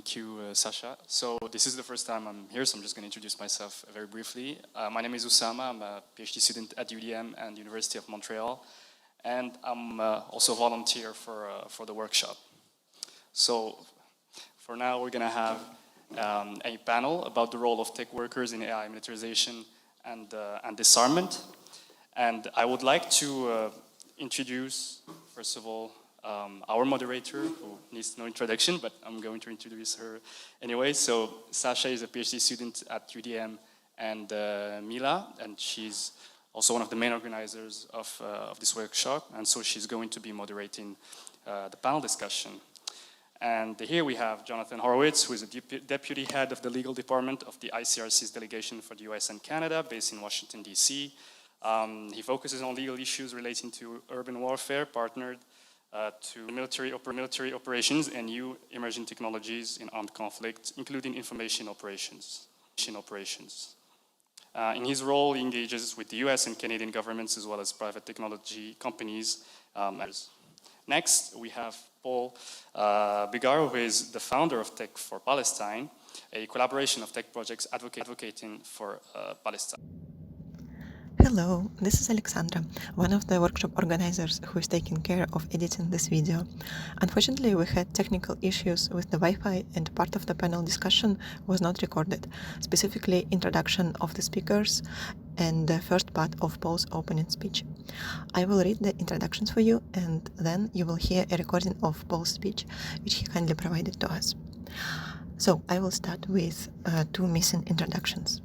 Thank you, Sasha. So this is the first time I'm here, so I'm just going to introduce myself very briefly. My name is Usama. I'm a PhD student at UDM and University of Montreal, and I'm also a volunteer for the workshop. So for now, we're going to have a panel about the role of tech workers in AI militarization and disarmament. And I would like to introduce, first of all, our moderator, who needs no introduction, but I'm going to introduce her anyway. So Sasha is a PhD student at UDM and Mila, and she's also one of the main organizers of this workshop, and so she's going to be moderating the panel discussion. And here we have Jonathan Horowitz, who is a deputy head of the legal department of the ICRC's delegation for the US and Canada, based in Washington, DC. He focuses on legal issues relating to urban warfare, partnered to military operations and new emerging technologies in armed conflict, including information operations. In his role, he engages with the US and Canadian governments as well as private technology companies. Next, we have Paul Biggar, who is the founder of Tech for Palestine, a collaboration of tech projects advocating for Palestine. Hello, this is Alexandra, one of the workshop organizers who is taking care of editing this video. Unfortunately, we had technical issues with the Wi-Fi and part of the panel discussion was not recorded, specifically introduction of the speakers and the first part of Paul's opening speech. I will read the introductions for you and then you will hear a recording of Paul's speech, which he kindly provided to us. So I will start with two missing introductions.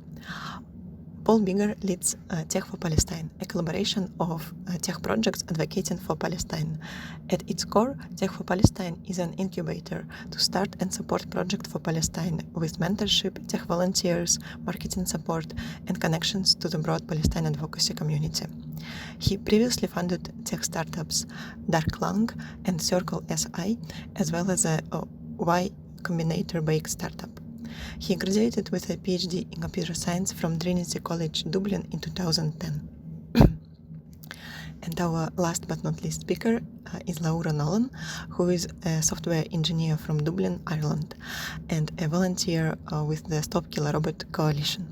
Paul Biggar leads Tech for Palestine, a collaboration of tech projects advocating for Palestine. At its core, Tech for Palestine is an incubator to start and support projects for Palestine with mentorship, tech volunteers, marketing support, and connections to the broad Palestine advocacy community. He previously funded tech startups Dark Lung and Circle SI, as well as a Y Combinator Bake startup. He graduated with a PhD in computer science from Trinity College Dublin in 2010. And our last but not least speaker is Nolan, who is a software engineer from Dublin, Ireland, and a volunteer with the Stop Killer Robot Coalition.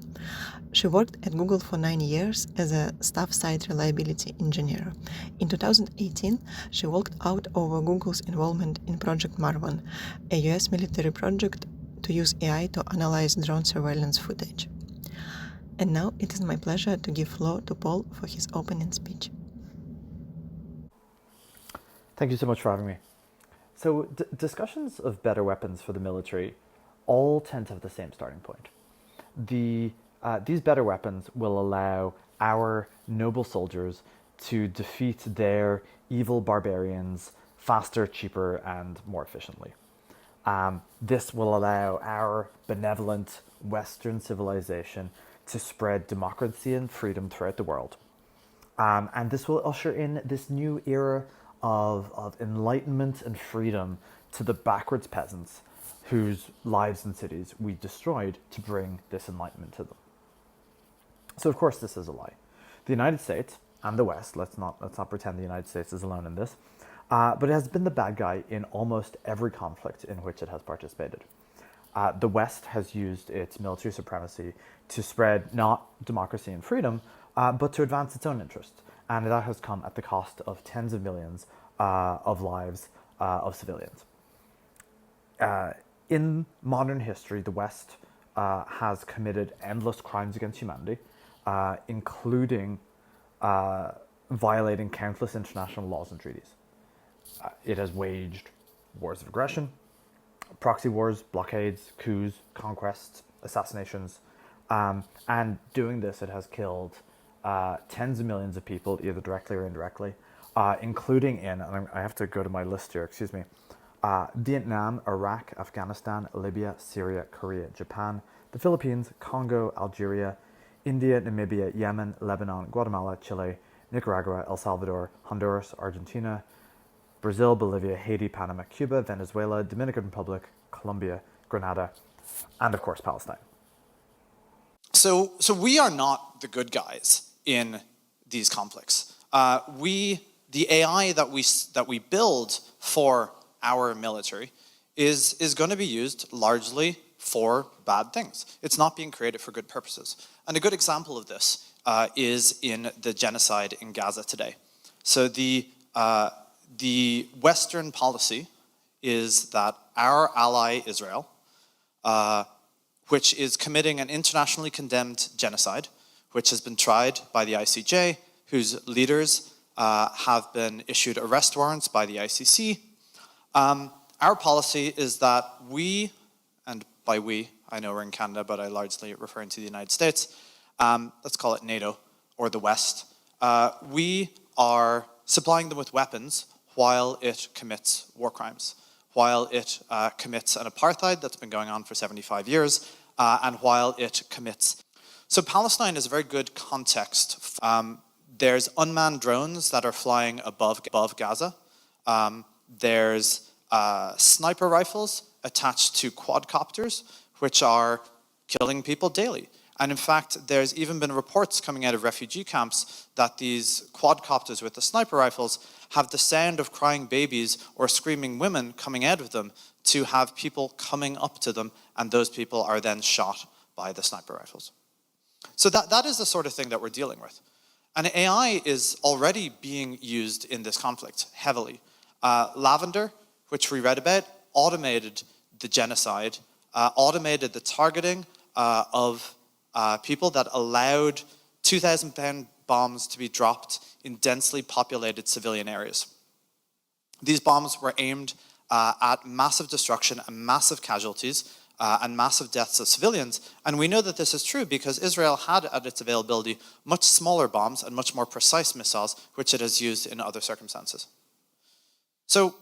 She worked at Google for 9 years as a staff-side reliability engineer. In 2018, she walked out over Google's involvement in Project Marwan, a US military project to use AI to analyze drone surveillance footage. And now it is my pleasure to give floor to Paul for his opening speech. Thank you so much for having me. So discussions of better weapons for the military all tend to have the same starting point. These better weapons will allow our noble soldiers to defeat their evil barbarians faster, cheaper, and more efficiently. This will allow our benevolent Western civilization to spread democracy and freedom throughout the world. And this will usher in this new era of enlightenment and freedom to the backwards peasants whose lives and cities we destroyed to bring this enlightenment to them. So of course this is a lie. The United States and the West, let's not pretend the United States is alone in this, but it has been the bad guy in almost every conflict in which it has participated. The West has used its military supremacy to spread not democracy and freedom, but to advance its own interests. And that has come at the cost of tens of millions of lives of civilians. In modern history, the West has committed endless crimes against humanity, including violating countless international laws and treaties. It has waged wars of aggression, proxy wars, blockades, coups, conquests, assassinations, and doing this, it has killed tens of millions of people, either directly or indirectly, including in, and I have to go to my list here, excuse me, Vietnam, Iraq, Afghanistan, Libya, Syria, Korea, Japan, the Philippines, Congo, Algeria, India, Namibia, Yemen, Lebanon, Guatemala, Chile, Nicaragua, El Salvador, Honduras, Argentina, Brazil, Bolivia, Haiti, Panama, Cuba, Venezuela, Dominican Republic, Colombia, Grenada, and of course Palestine. So we are not the good guys in these conflicts. The AI that we build for our military is going to be used largely for bad things. It's not being created for good purposes. And a good example of this is in the genocide in Gaza today. So the Western policy is that our ally Israel, which is committing an internationally condemned genocide, which has been tried by the ICJ, whose leaders have been issued arrest warrants by the ICC. Our policy is that we, and by we, I know we're in Canada, but I largely referring to the United States, let's call it NATO or the West, we are supplying them with weapons while it commits war crimes, while it commits an apartheid that's been going on for 75 years, and while it commits. So Palestine is a very good context. There's unmanned drones that are flying above Gaza. There's sniper rifles attached to quadcopters, which are killing people daily. And in fact, there's even been reports coming out of refugee camps that these quadcopters with the sniper rifles have the sound of crying babies or screaming women coming out of them to have people coming up to them, and those people are then shot by the sniper rifles. So that is the sort of thing that we're dealing with. And AI is already being used in this conflict heavily. Lavender, which we read about, automated the genocide, automated the targeting of people that allowed 2,000-pound bombs to be dropped in densely populated civilian areas. These bombs were aimed at massive destruction and massive casualties and massive deaths of civilians. And we know that this is true because Israel had at its availability much smaller bombs and much more precise missiles, which it has used in other circumstances. So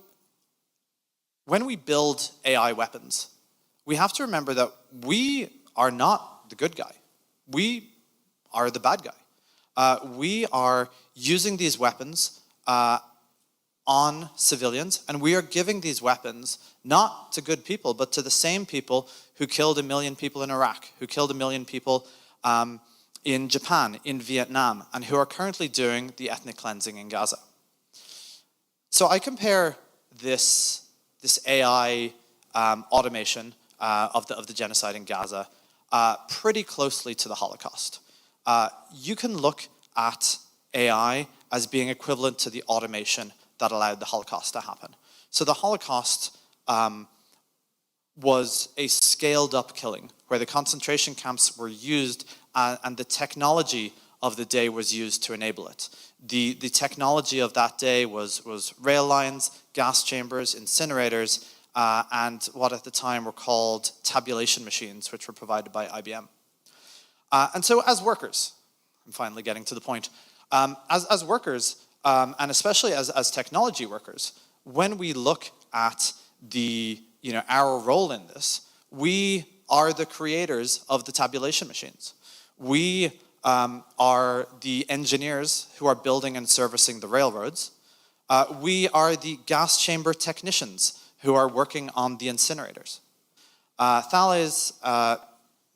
when we build AI weapons, we have to remember that we are not the good guy. We are the bad guy. We are using these weapons on civilians, and we are giving these weapons not to good people, but to the same people who killed 1 million people in Iraq, who killed 1 million people in Japan, in Vietnam, and who are currently doing the ethnic cleansing in Gaza. So I compare this AI automation of the genocide in Gaza pretty closely to the Holocaust. You can look at AI as being equivalent to the automation that allowed the Holocaust to happen. So the Holocaust was a scaled-up killing where the concentration camps were used and the technology of the day was used to enable it. The technology of that day was rail lines, gas chambers, incinerators, and what at the time were called tabulation machines, which were provided by IBM. And so as workers, I'm finally getting to the point, as workers, and especially as technology workers, when we look at our role in this, we are the creators of the tabulation machines. We are the engineers who are building and servicing the railroads. We are the gas chamber technicians who are working on the incinerators. Thales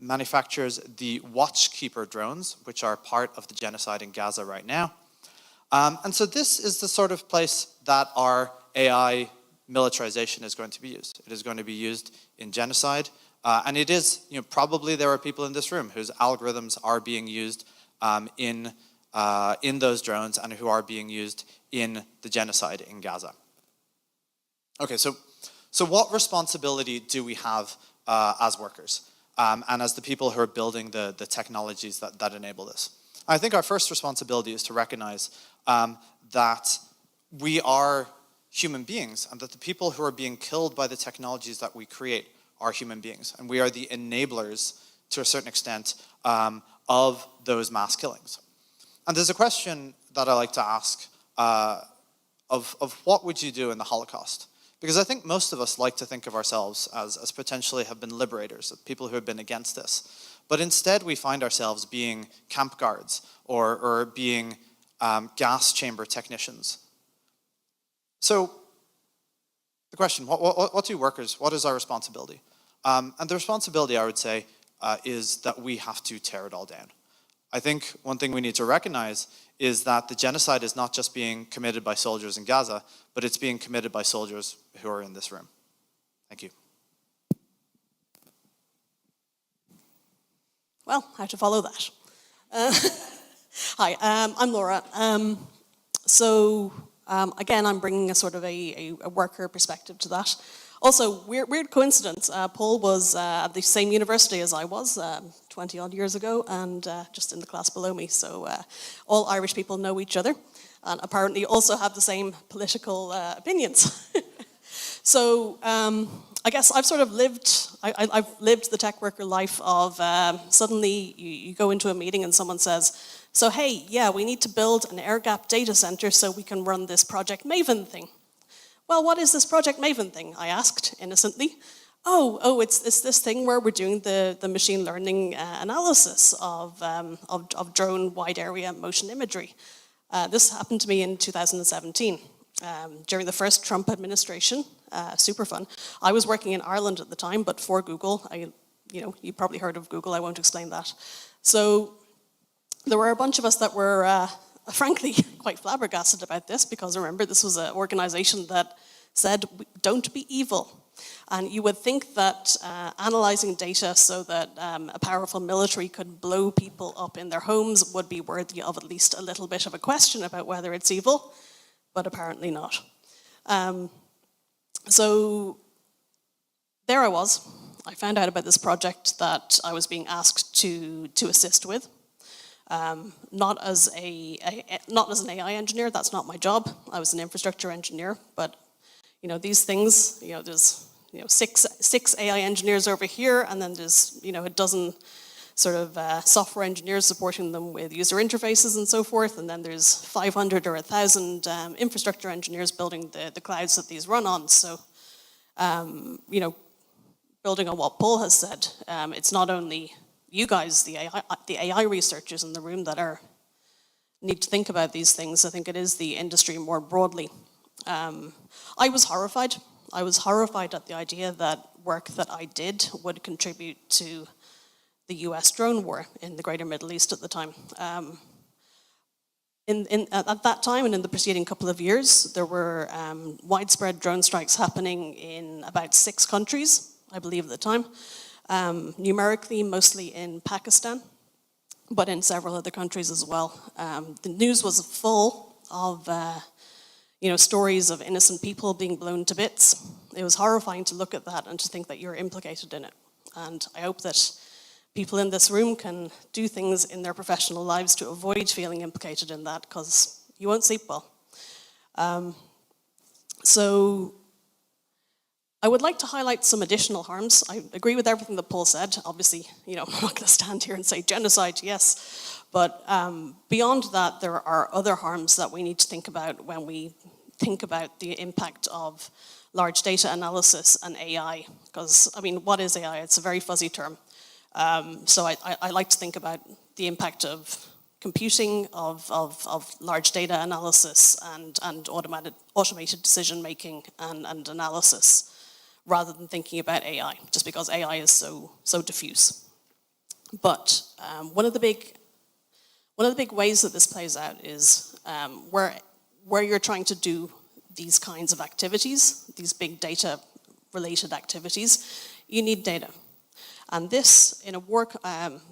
manufactures the Watchkeeper drones, which are part of the genocide in Gaza right now. And so this is the sort of place that our AI militarization is going to be used. It is going to be used in genocide. And it is, probably there are people in this room whose algorithms are being used in those drones and who are being used in the genocide in Gaza. Okay, so what responsibility do we have as workers and as the people who are building the technologies that enable this? I think our first responsibility is to recognize that we are human beings and that the people who are being killed by the technologies that we create are human beings. And we are the enablers, to a certain extent, of those mass killings. And there's a question that I like to ask of what would you do in the Holocaust? Because I think most of us like to think of ourselves as potentially have been liberators, people who have been against this. But instead we find ourselves being camp guards or being gas chamber technicians. So the question, what do workers, what is our responsibility? And the responsibility, I would say, is that we have to tear it all down. I think one thing we need to recognize is that the genocide is not just being committed by soldiers in Gaza, but it's being committed by soldiers who are in this room. Thank you. Well, how to follow that? Hi, I'm Laura. Again, I'm bringing a sort of a worker perspective to that. Also, weird coincidence. Paul was at the same university as I was 20 odd years ago, and just in the class below me. So all Irish people know each other, and apparently also have the same political opinions. So I guess I've sort of I've lived the tech worker life of suddenly you go into a meeting and someone says, so hey, yeah, we need to build an air-gapped data center so we can run this Project Maven thing. Well, what is this Project Maven thing? I asked innocently. Oh, it's this thing where we're doing the machine learning analysis of drone wide area motion imagery. This happened to me in 2017 during the first Trump administration. Super fun. I was working in Ireland at the time, but for Google. You probably heard of Google. I won't explain that. So there were a bunch of us that were, frankly, quite flabbergasted about this, because remember, this was an organization that said, don't be evil. And you would think that analyzing data so that a powerful military could blow people up in their homes would be worthy of at least a little bit of a question about whether it's evil, but apparently not. So there I was. I found out about this project that I was being asked to assist with. Not as an AI engineer, that's not my job. I was an infrastructure engineer, but these things, there's six AI engineers over here, and then there's a dozen sort of software engineers supporting them with user interfaces and so forth, and then there's 500 or 1,000 infrastructure engineers building the clouds that these run on. So, building on what Paul has said, it's not only you guys, the AI researchers in the room that need to think about these things. I think it is the industry more broadly. I was horrified. I was horrified at the idea that work that I did would contribute to the US drone war in the greater Middle East at the time. At that time and in the preceding couple of years, there were widespread drone strikes happening in about 6 countries, I believe at the time. Numerically, mostly in Pakistan, but in several other countries as well. The news was full of stories of innocent people being blown to bits. It was horrifying to look at that and to think that you're implicated in it. And I hope that people in this room can do things in their professional lives to avoid feeling implicated in that, because you won't sleep well. So I would like to highlight some additional harms. I agree with everything that Paul said. Obviously, I'm not going to stand here and say genocide, yes. But beyond that, there are other harms that we need to think about when we think about the impact of large data analysis and AI. Because, what is AI? It's a very fuzzy term. So I like to think about the impact of computing, of large data analysis and automated decision-making and analysis, rather than thinking about AI, just because AI is so diffuse. But one of the big ways that this plays out is where you're trying to do these kinds of activities, these big data-related activities, you need data. And this, in a war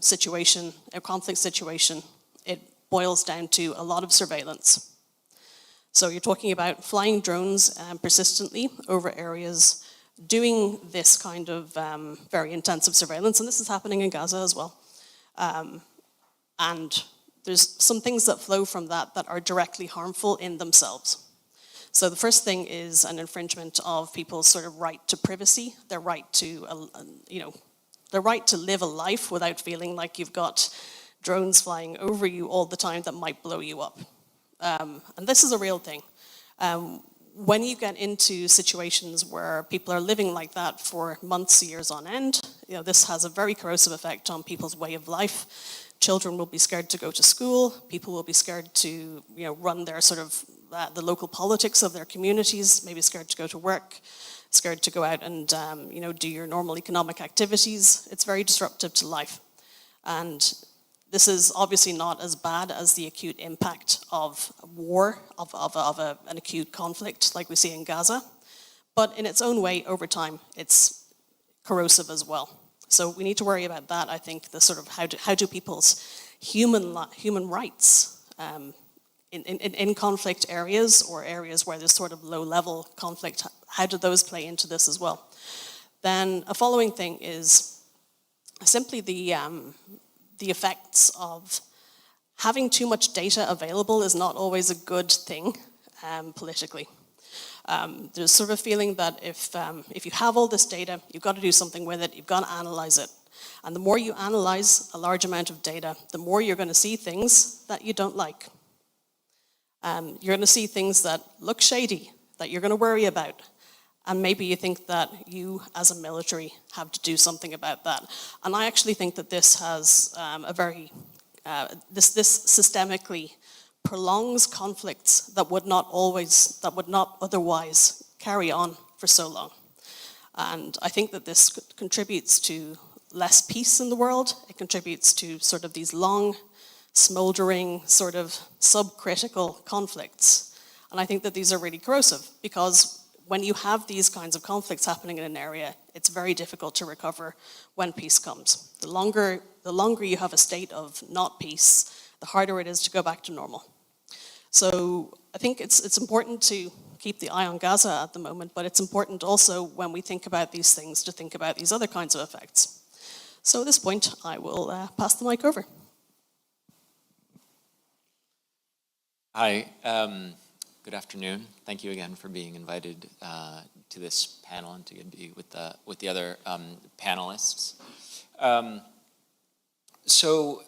situation, a conflict situation, it boils down to a lot of surveillance. So you're talking about flying drones persistently over areas, doing this kind of very intensive surveillance, and this is happening in Gaza as well. And there's some things that flow from that are directly harmful in themselves. So the first thing is an infringement of people's sort of right to privacy, their right to, their right to live a life without feeling like you've got drones flying over you all the time that might blow you up. And this is a real thing. When you get into situations where people are living like that for months, years on end, this has a very corrosive effect on people's way of life. Children will be scared to go to school. People will be scared to, run their sort of the local politics of their communities. Maybe scared to go to work, scared to go out and do your normal economic activities. It's very disruptive to life, and this is obviously not as bad as the acute impact of war, of an acute conflict like we see in Gaza, but in its own way, over time, it's corrosive as well. So we need to worry about that. I think the sort of how do people's human rights in conflict areas or areas where there's sort of low-level conflict, how do those play into this as well? Then a following thing is simply the effects of having too much data available is not always a good thing politically. There's sort of a feeling that if you have all this data, you've got to do something with it, you've got to analyze it. And the more you analyze a large amount of data, the more you're going to see things that you don't like. You're going to see things that look shady, that you're going to worry about. And maybe you think that you, as a military, have to do something about that. And I actually think that this has this systemically prolongs conflicts that would not otherwise carry on for so long. And I think that this contributes to less peace in the world. It contributes to sort of these long, smoldering, sort of subcritical conflicts. And I think that these are really corrosive because when you have these kinds of conflicts happening in an area, it's very difficult to recover when peace comes. The longer you have a state of not peace, the harder it is to go back to normal. So I think it's important to keep the eye on Gaza at the moment, but it's important also when we think about these things to think about these other kinds of effects. So at this point, I will pass the mic over. Hi, good afternoon. Thank you again for being invited to this panel and to be with the other panelists. So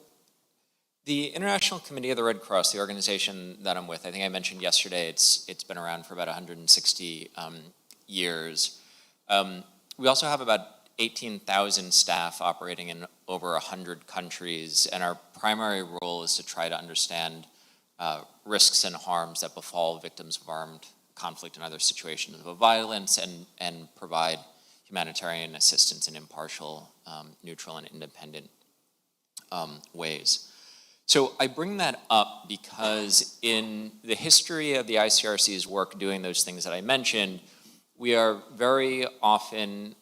the International Committee of the Red Cross, the organization that I'm with, I think I mentioned yesterday, it's been around for about 160 years. We also have about 18,000 staff operating in over 100 countries, and our primary role is to try to understand risks and harms that befall victims of armed conflict and other situations of violence, and provide humanitarian assistance in impartial, neutral, and independent ways. So I bring that up because in the history of the ICRC's work doing those things that I mentioned, we are very often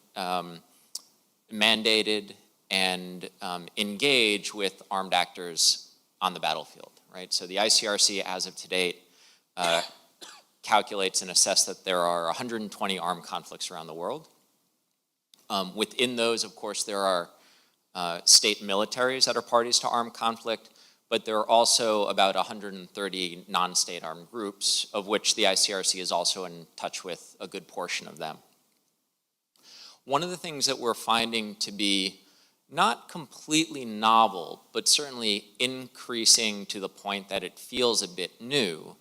mandated and engage with armed actors on the battlefield, right? So the ICRC, as of to date, calculates and assesses that there are 120 armed conflicts around the world. Within those, of course, there are state militaries that are parties to armed conflict, but there are also about 130 non-state armed groups, of which the ICRC is also in touch with a good portion of them. One of the things that we're finding to be not completely novel, but certainly increasing to the point that it feels a bit new,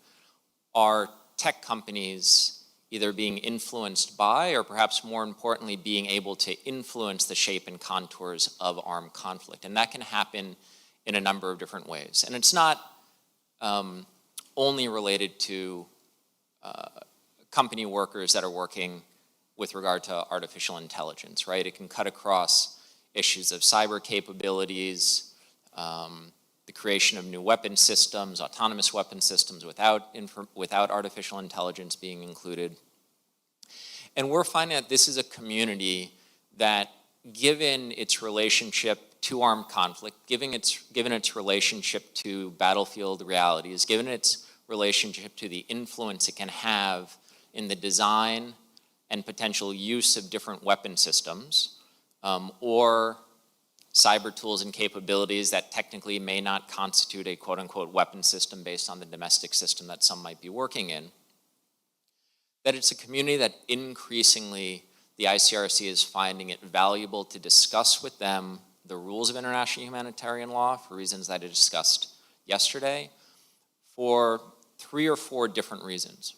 are tech companies either being influenced by, or perhaps more importantly, being able to influence the shape and contours of armed conflict. And that can happen in a number of different ways. And it's not only related to company workers that are working with regard to artificial intelligence, right? It can cut across issues of cyber capabilities, the creation of new weapon systems, autonomous weapon systems without artificial intelligence being included. And we're finding that this is a community that, given its relationship to armed conflict, given its relationship to battlefield realities, given its relationship to the influence it can have in the design and potential use of different weapon systems, or cyber tools and capabilities that technically may not constitute a quote-unquote weapon system based on the domestic system that some might be working in, that it's a community that increasingly the ICRC is finding it valuable to discuss with them the rules of international humanitarian law for reasons that I discussed yesterday, for 3 or 4 different reasons.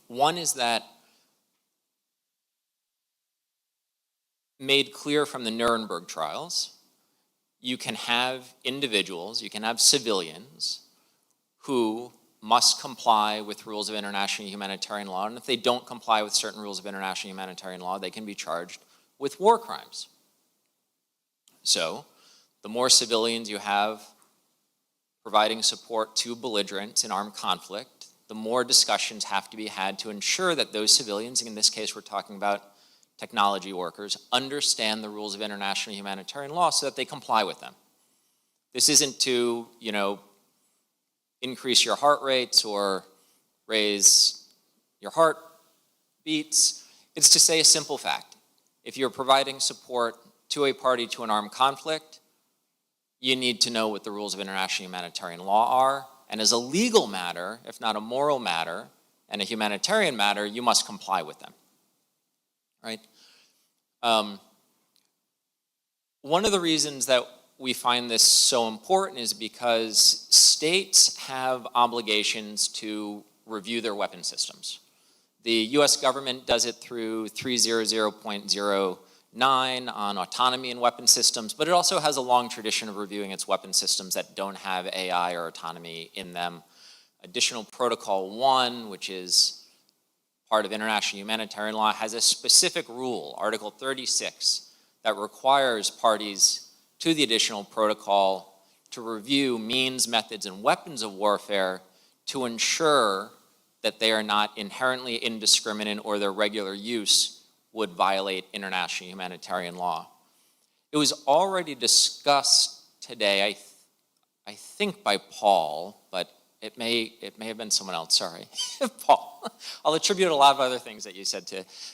One is that, made clear from the Nuremberg trials, you can have individuals, you can have civilians who must comply with rules of international humanitarian law, and if they don't comply with certain rules of international humanitarian law, they can be charged with war crimes. So, the more civilians you have providing support to belligerents in armed conflict, the more discussions have to be had to ensure that those civilians, in this case we're talking about technology workers, understand the rules of international humanitarian law so that they comply with them. This isn't to, increase your heart rates or raise your heart beats. It's to say a simple fact. If you're providing support to a party to an armed conflict, you need to know what the rules of international humanitarian law are. And as a legal matter, if not a moral matter, and a humanitarian matter, you must comply with them, right? One of the reasons that we find this so important is because states have obligations to review their weapon systems. The US government does it through 300.09 on autonomy in weapon systems, but it also has a long tradition of reviewing its weapon systems that don't have AI or autonomy in them. Additional Protocol 1, which is part of international humanitarian law, has a specific rule, Article 36, that requires parties to the additional protocol to review means, methods, and weapons of warfare to ensure that they are not inherently indiscriminate or their regular use would violate international humanitarian law. It was already discussed today, I think by Paul, but it may have been someone else, sorry. Paul. I'll attribute a lot of other things that you said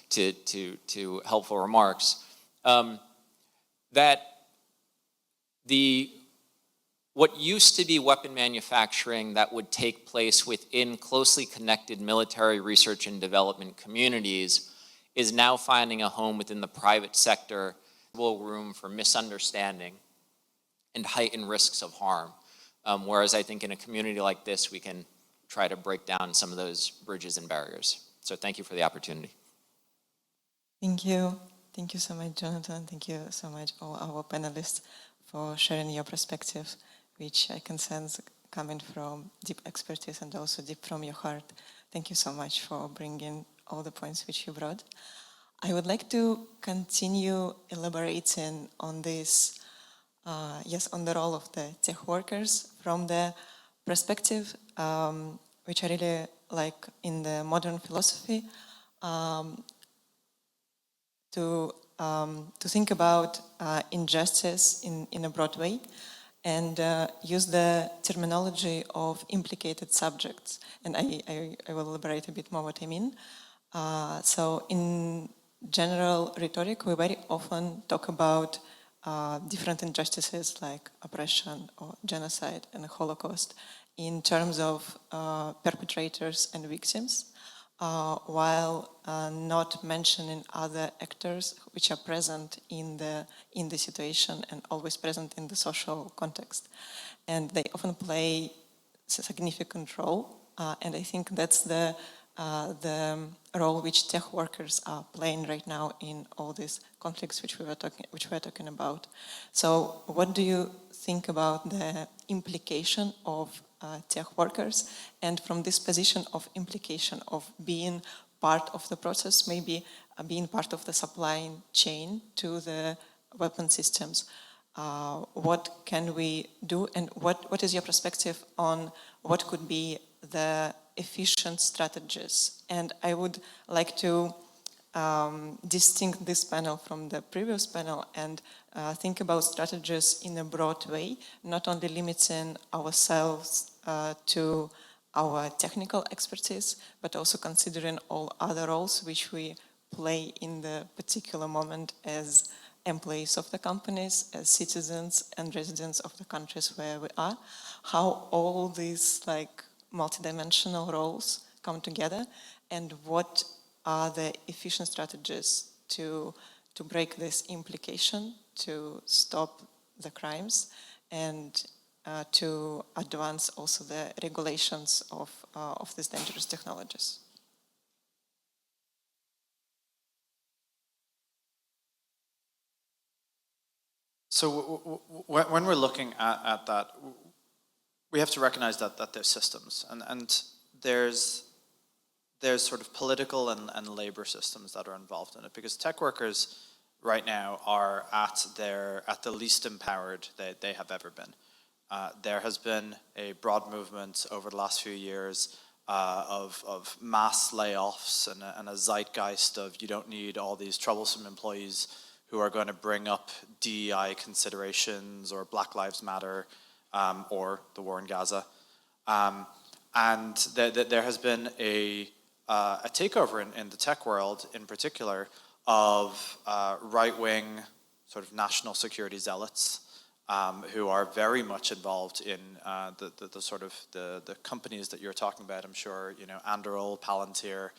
to helpful remarks. That what used to be weapon manufacturing that would take place within closely connected military research and development communities is now finding a home within the private sector, room for misunderstanding and heightened risks of harm. Whereas I think in a community like this, we can try to break down some of those bridges and barriers. So thank you for the opportunity. Thank you. Thank you so much, Jonathan. Thank you so much, all our panelists, for sharing your perspective, which I can sense coming from deep expertise and also deep from your heart. Thank you so much for bringing all the points which you brought. I would like to continue elaborating on this, on the role of the tech workers from the perspective, which I really like in the modern philosophy, to think about injustice in a broad way and use the terminology of implicated subjects. And I will elaborate a bit more what I mean. So in general rhetoric, we very often talk about different injustices like oppression or genocide and the Holocaust in terms of perpetrators and victims. While not mentioning other actors which are present in the situation and always present in the social context. And they often play a significant role, and I think that's the role which tech workers are playing right now in all these conflicts which we were talking about. So what do you think about the implication of tech workers, and from this position of implication of being part of the process, maybe being part of the supply chain to the weapon systems? What can we do, and what is your perspective on what could be the efficient strategies? And I would like to distinct this panel from the previous panel and think about strategies in a broad way, not only limiting ourselves to our technical expertise, but also considering all other roles which we play in the particular moment as employees of the companies, as citizens and residents of the countries where we are, how all these multidimensional roles come together, and what are the efficient strategies to break this implication, to stop the crimes, and to advance also the regulations of these dangerous technologies. So when we're looking at that, we have to recognize that there's systems, and there's sort of political and labor systems that are involved in it, because tech workers right now are at the least empowered they have ever been. There has been a broad movement over the last few years of mass layoffs and a zeitgeist of you don't need all these troublesome employees who are going to bring up DEI considerations or Black Lives Matter or the war in Gaza. And there has been a takeover in the tech world in particular of right-wing sort of national security zealots who are very much involved in the sort of the companies that you're talking about. I'm sure, you know, Anduril, Palantir,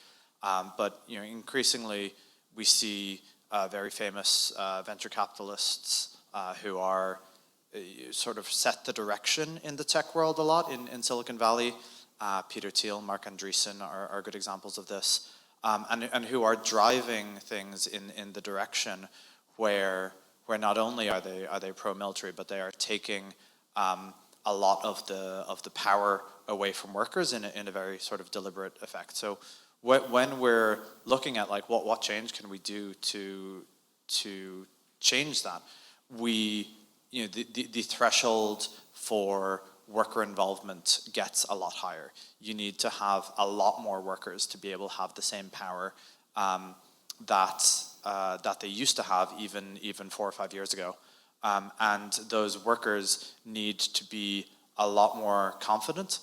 but, you know, increasingly we see very famous venture capitalists who are sort of set the direction in the tech world a lot in Silicon Valley. Peter Thiel, Mark Andreessen are good examples of this, and who are driving things in the direction where not only are they pro-military, but they are taking a lot of the power away from workers in a very sort of deliberate effect. So when we're looking at like what change can we do to change that, the threshold for worker involvement gets a lot higher. You need to have a lot more workers to be able to have the same power that they used to have even 4 or 5 years ago. And those workers need to be a lot more confident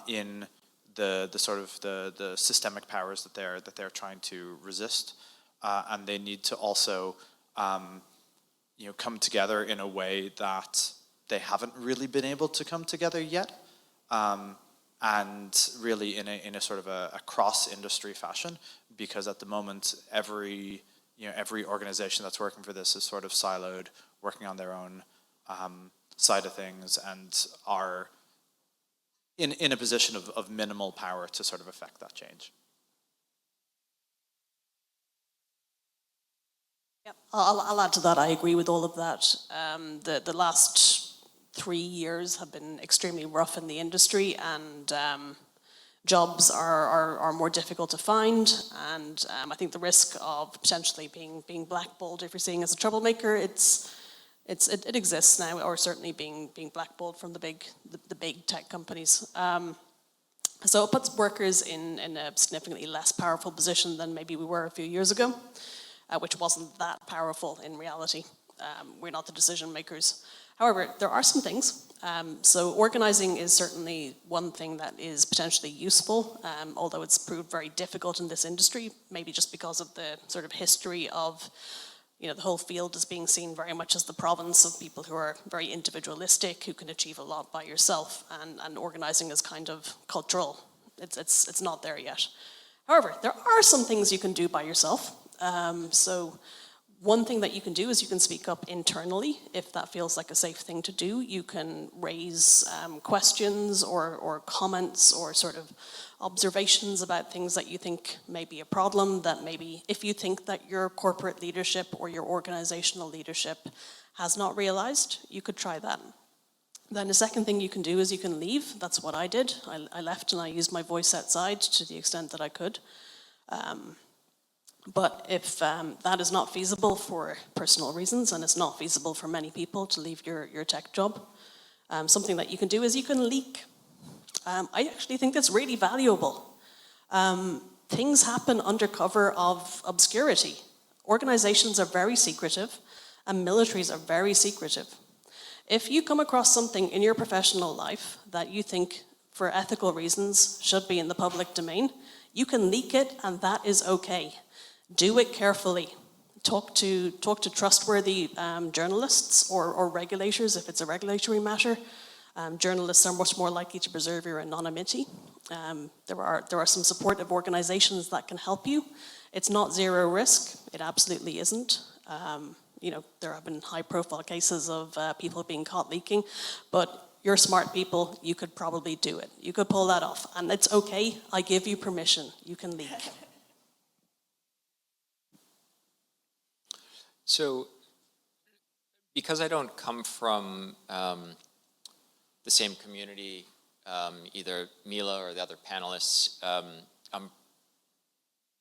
in the sort of the systemic powers that they're trying to resist, and they need to also come together in a way that they haven't really been able to come together yet, and really in a sort of a cross-industry fashion, because at the moment every organization that's working for this is sort of siloed, working on their own side of things, and are in a position of minimal power to sort of affect that change. Yep. I'll add to that. I agree with all of that. The last 3 years have been extremely rough in the industry, and jobs are more difficult to find, and I think the risk of potentially being blackballed if you're seen as a troublemaker, it exists now, or certainly being blackballed from the big tech companies. So it puts workers in a significantly less powerful position than maybe we were a few years ago, which wasn't that powerful in reality. We're not the decision makers. However, there are some things. So organizing is certainly one thing that is potentially useful, although it's proved very difficult in this industry, maybe just because of the sort of history of, the whole field is being seen very much as the province of people who are very individualistic, who can achieve a lot by yourself, and organizing is kind of cultural. It's not there yet. However, there are some things you can do by yourself. So one thing that you can do is you can speak up internally if that feels like a safe thing to do. You can raise questions or comments or sort of observations about things that you think may be a problem, that maybe if you think that your corporate leadership or your organizational leadership has not realized, you could try that. Then the second thing you can do is you can leave. That's what I did. I left and I used my voice outside to the extent that I could. But if that is not feasible for personal reasons, and it's not feasible for many people to leave your tech job, something that you can do is you can leak. I actually think that's really valuable. Things happen under cover of obscurity. Organizations are very secretive, and militaries are very secretive. If you come across something in your professional life that you think, for ethical reasons, should be in the public domain, you can leak it, and that is okay. Do it carefully. Talk to trustworthy journalists or regulators if it's a regulatory matter. Journalists are much more likely to preserve your anonymity. There are some supportive organizations that can help you. It's not zero risk. It absolutely isn't. There have been high-profile cases of people being caught leaking, but you're smart people. You could probably do it. You could pull that off, and it's okay. I give you permission. You can leak. So, because I don't come from the same community, either Mila or the other panelists, I'm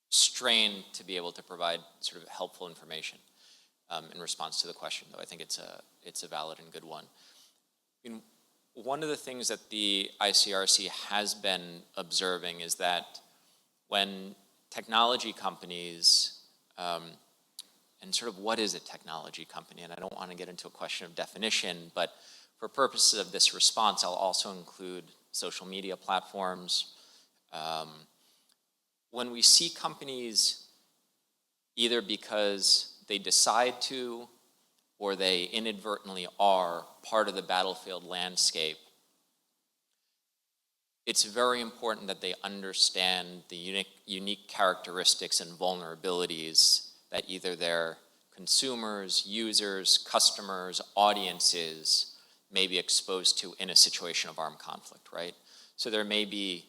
strained to be able to provide sort of helpful information in response to the question, though I think it's a valid and good one. one of the things that the ICRC has been observing is that when technology companies, and sort of what is a technology company, and I don't want to get into a question of definition, but for purposes of this response, I'll also include social media platforms. When we see companies, either because they decide to or they inadvertently are part of the battlefield landscape, it's very important that they understand the unique characteristics and vulnerabilities that either their consumers, users, customers, audiences may be exposed to in a situation of armed conflict, right? So there may be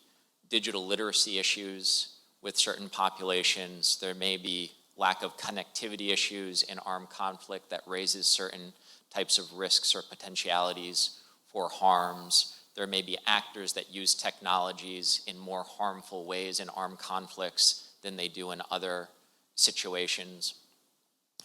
digital literacy issues with certain populations. There may be lack of connectivity issues in armed conflict that raises certain types of risks or potentialities for harms. There may be actors that use technologies in more harmful ways in armed conflicts than they do in other situations.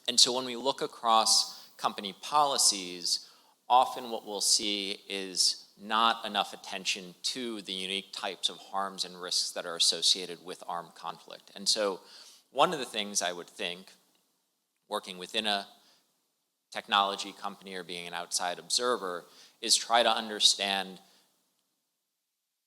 And so when we look across company policies, often what we'll see is not enough attention to the unique types of harms and risks that are associated with armed conflict. And so one of the things I would think, working within a technology company or being an outside observer, is try to understand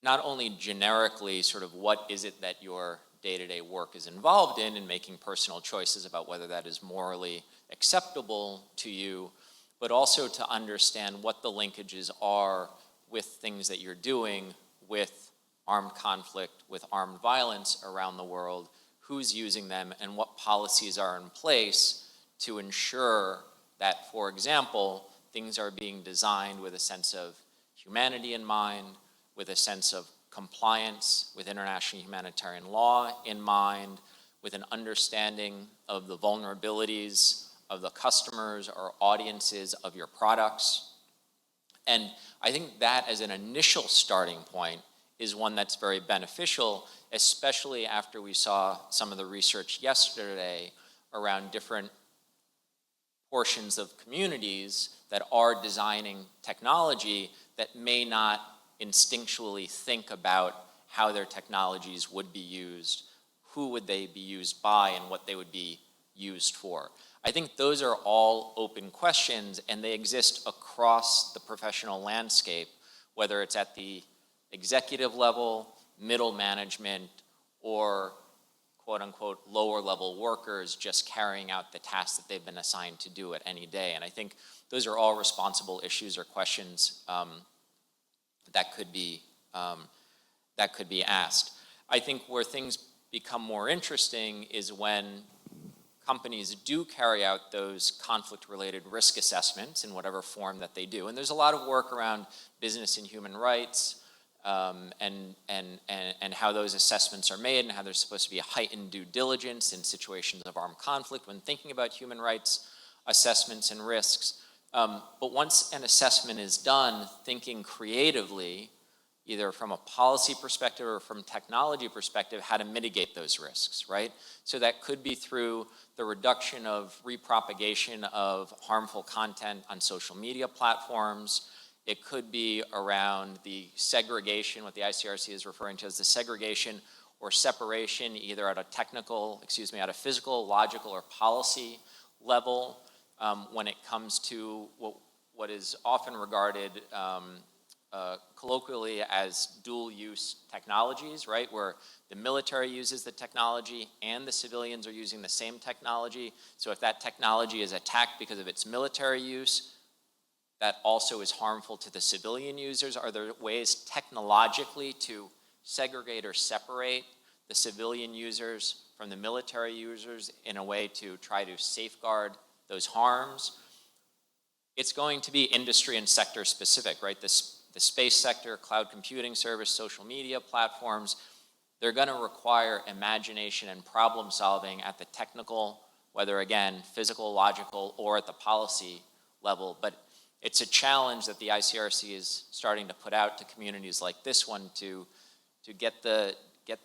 not only generically sort of what is it that your day-to-day work is involved in making personal choices about whether that is morally acceptable to you, but also to understand what the linkages are with things that you're doing with armed conflict, with armed violence around the world, who's using them, and what policies are in place to ensure that, for example, things are being designed with a sense of humanity in mind, with a sense of compliance with international humanitarian law in mind, with an understanding of the vulnerabilities of the customers or audiences of your products. And I think that as an initial starting point is one that's very beneficial, especially after we saw some of the research yesterday around different portions of communities that are designing technology that may not instinctually think about how their technologies would be used, who would they be used by, and what they would be used for. I think those are all open questions, and they exist across the professional landscape, whether it's at the executive level, middle management, or quote-unquote lower-level workers just carrying out the tasks that they've been assigned to do at any day. And I think those are all responsible issues or questions that could be asked. I think where things become more interesting is when companies do carry out those conflict-related risk assessments in whatever form that they do. And there's a lot of work around business and human rights, and how those assessments are made and how there's supposed to be a heightened due diligence in situations of armed conflict when thinking about human rights assessments and risks. But once an assessment is done, thinking creatively, either from a policy perspective or from technology perspective, how to mitigate those risks, right? So that could be through the reduction of repropagation of harmful content on social media platforms. It could be around the segregation, what the ICRC is referring to as the segregation or separation, either at a physical, logical, or policy level, when it comes to what is often regarded colloquially as dual-use technologies, right, where the military uses the technology and the civilians are using the same technology. So if that technology is attacked because of its military use, that also is harmful to the civilian users. Are there ways technologically to segregate or separate the civilian users from the military users in a way to try to safeguard those harms? It's going to be industry and sector specific, right? The space sector, cloud computing service, social media platforms, they're going to require imagination and problem solving at the technical, whether again, physical, logical, or at the policy level. But it's a challenge that the ICRC is starting to put out to communities like this one to get the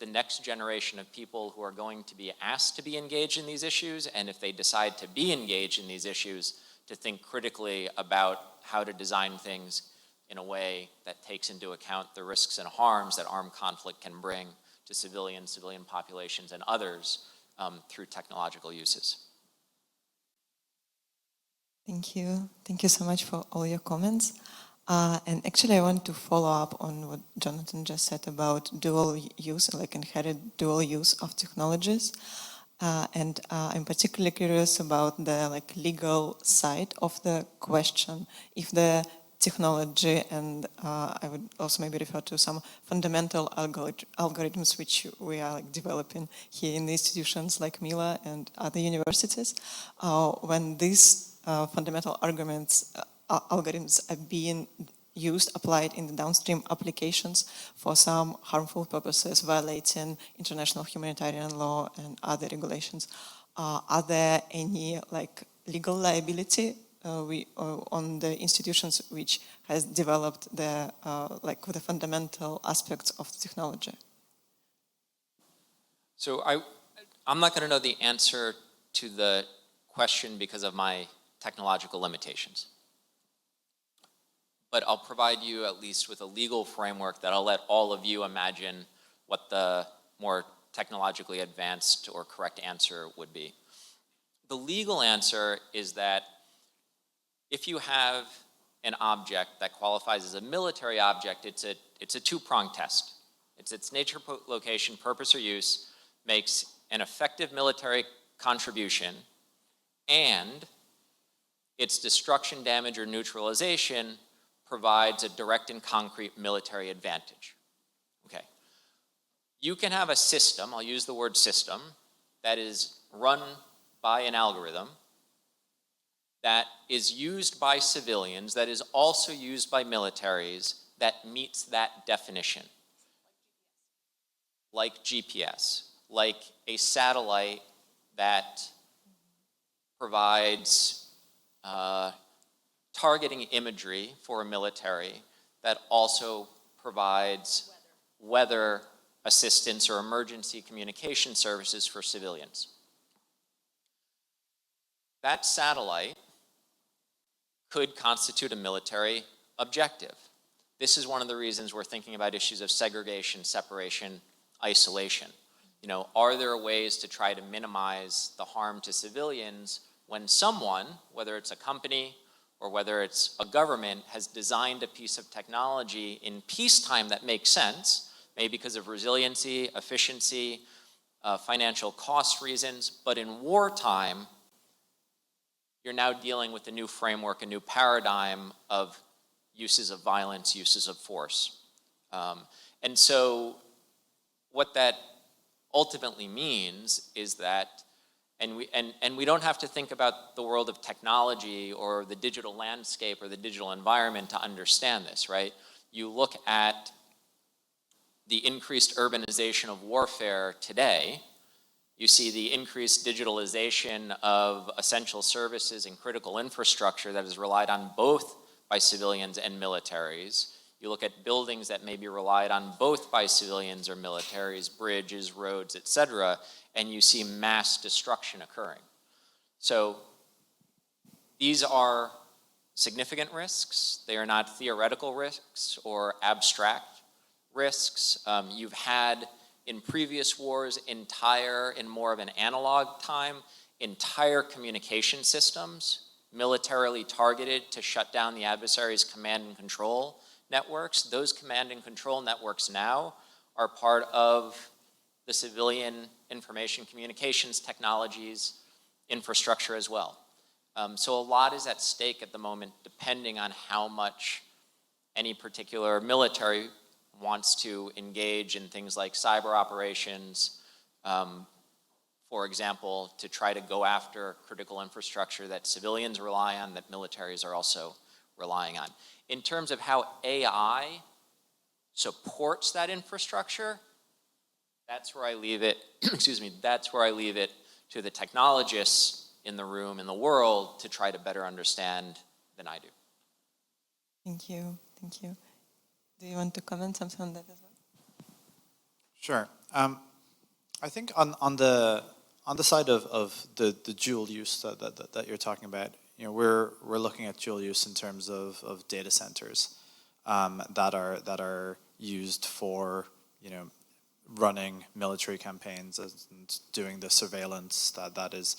next generation of people who are going to be asked to be engaged in these issues, and if they decide to be engaged in these issues, to think critically about how to design things in a way that takes into account the risks and harms that armed conflict can bring to civilians, civilian populations, and others through technological uses. Thank you. Thank you so much for all your comments. And actually, I want to follow up on what Jonathan just said about dual use, like inherent dual use of technologies. And I'm particularly curious about the legal side of the question. If the technology, and I would also maybe refer to some fundamental algorithms which we are developing here in the institutions like Mila and other universities, when these fundamental algorithms are being used, applied in the downstream applications for some harmful purposes, violating international humanitarian law and other regulations. Are there any legal liability on the institutions which has developed the the fundamental aspects of the technology? So I'm not going to know the answer to the question because of my technological limitations. But I'll provide you at least with a legal framework that I'll let all of you imagine what the more technologically advanced or correct answer would be. The legal answer is that if you have an object that qualifies as a military object, it's a two-pronged test. It's its nature, location, purpose, or use makes an effective military contribution, and its destruction, damage, or neutralization provides a direct and concrete military advantage. Okay. You can have a system, I'll use the word system, that is run by an algorithm that is used by civilians, that is also used by militaries, that meets that definition. Like GPS, like a satellite that provides targeting imagery for a military, that also provides weather assistance or emergency communication services for civilians. That satellite could constitute a military objective. This is one of the reasons we're thinking about issues of segregation, separation, isolation. Are there ways to try to minimize the harm to civilians when someone, whether it's a company or whether it's a government, has designed a piece of technology in peacetime that makes sense, maybe because of resiliency, efficiency, financial cost reasons, but in wartime, you're now dealing with a new framework, a new paradigm of uses of violence, uses of force. And so what that ultimately means is that, and we don't have to think about the world of technology or the digital landscape or the digital environment to understand this, right? You look at the increased urbanization of warfare today, you see the increased digitalization of essential services and critical infrastructure that is relied on both by civilians and militaries. You look at buildings that may be relied on both by civilians or militaries, bridges, roads, etc., and you see mass destruction occurring. So these are significant risks. They are not theoretical risks or abstract risks. You've had in previous wars in more of an analog time, entire communication systems militarily targeted to shut down the adversary's command and control networks. Those command and control networks now are part of the civilian information communications technologies infrastructure as well. So a lot is at stake at the moment, depending on how much any particular military wants to engage in things like cyber operations, for example, to try to go after critical infrastructure that civilians rely on, that militaries are also relying on. In terms of how AI supports that infrastructure, that's where I leave it, that's where I leave it to the technologists in the room, in the world, to try to better understand than I do. Thank you. Do you want to comment something on that as well? Sure. I think on the side of the dual use that you're talking about, we're looking at dual use in terms of data centers. that are used for, running military campaigns and doing the surveillance that is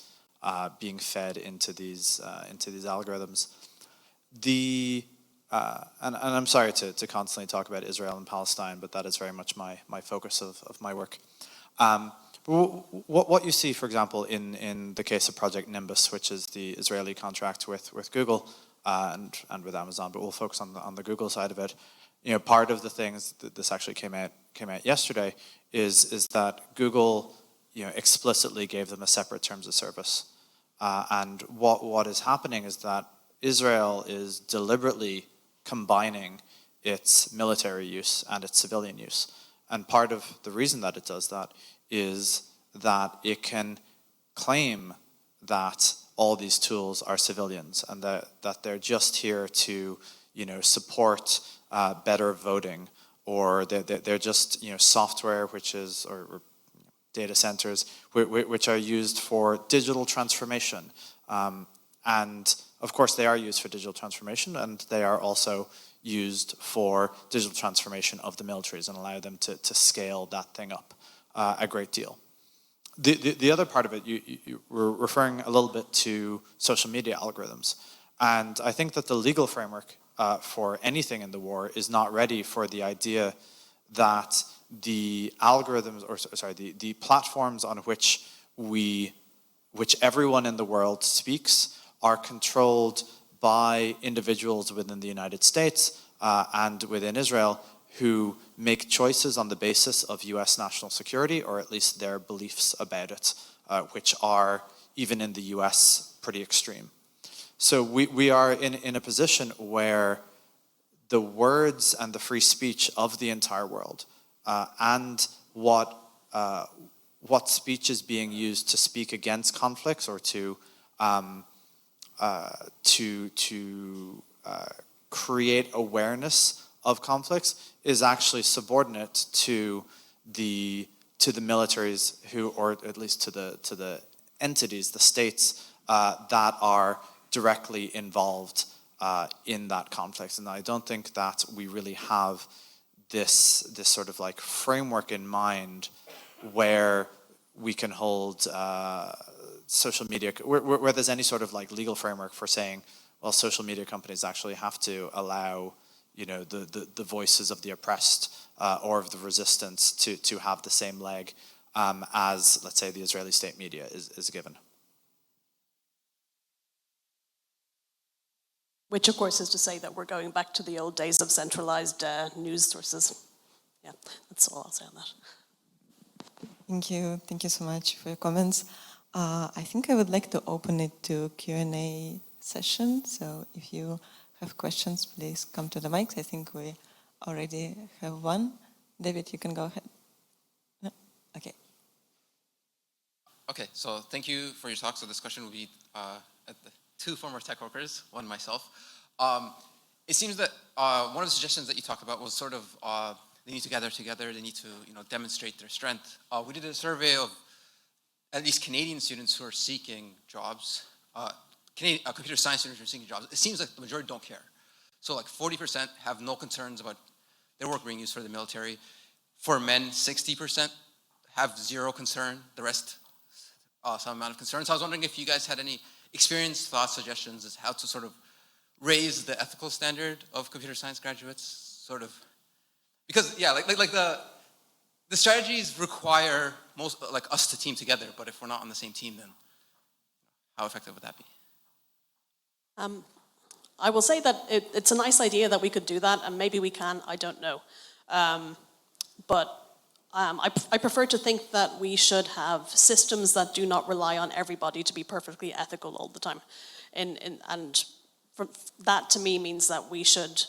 being fed into these algorithms. And I'm sorry to constantly talk about Israel and Palestine, but that is very much my focus of my work. What you see, for example, in the case of Project Nimbus, which is the Israeli contract with Google and with Amazon, but we'll focus on the Google side of it. Part of the things that this actually came out yesterday is that Google, explicitly gave them a separate terms of service. And what is happening is that Israel is deliberately combining its military use and its civilian use. And part of the reason that it does that is that it can claim that all these tools are civilians and that they're just here to, support better voting, or they're just, software which is, or data centers which are used for digital transformation. And of course they are used for digital transformation, and they are also used for digital transformation of the militaries and allow them to scale that thing up a great deal. The other part of it, you were referring a little bit to social media algorithms. And I think that the legal framework for anything in the war is not ready for the idea that the algorithms, the platforms on which everyone in the world speaks are controlled by individuals within the United States and within Israel who make choices on the basis of US national security, or at least their beliefs about it, which are, even in the US, pretty extreme. So we are in a position where the words and the free speech of the entire world and what speech is being used to speak against conflicts or to create awareness of conflicts is actually subordinate to the militaries or at least to the entities, the states that are directly involved in that conflict. And I don't think that we really have this sort of like framework in mind where we can hold social media, where there's any sort of like legal framework for saying, well, social media companies actually have to allow, the voices of the oppressed or of the resistance to have the same leg as, let's say, the Israeli state media is given. Which, of course, is to say that we're going back to the old days of centralized news sources. Yeah, that's all I'll say on that. Thank you so much for your comments. I think I would like to open it to Q&A session. So if you have questions, please come to the mics. I think we already have one. David, you can go ahead. No? Okay. Okay, so thank you for your talk. So this question will be at the two former tech workers, one myself. It seems that one of the suggestions that you talked about was sort of they need to gather together, they need to demonstrate their strength. We did a survey of at least Canadian students who are seeking jobs, computer science students who are seeking jobs. It seems like the majority don't care. So like 40% have no concerns about their work being used for the military. For men, 60% have zero concern. The rest, some amount of concern. So I was wondering if you guys had any experience, thoughts, suggestions as how to sort of raise the ethical standard of computer science graduates, sort of, because yeah, like the strategies require most like us to team together, but if we're not on the same team, then how effective would that be? I will say that it's a nice idea that we could do that, and maybe we can, I don't know. But I prefer to think that we should have systems that do not rely on everybody to be perfectly ethical all the time. And that to me means that we should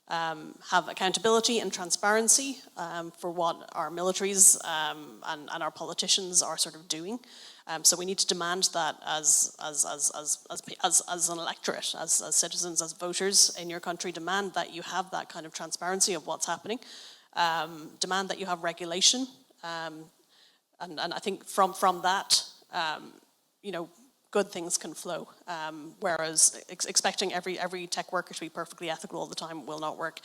have accountability and transparency for what our militaries and our politicians are sort of doing. So we need to demand that as an electorate, as citizens, as voters in your country, demand that you have that kind of transparency of what's happening. Demand that you have regulation. And I think from that, good things can flow. Whereas expecting every tech worker to be perfectly ethical all the time will not work.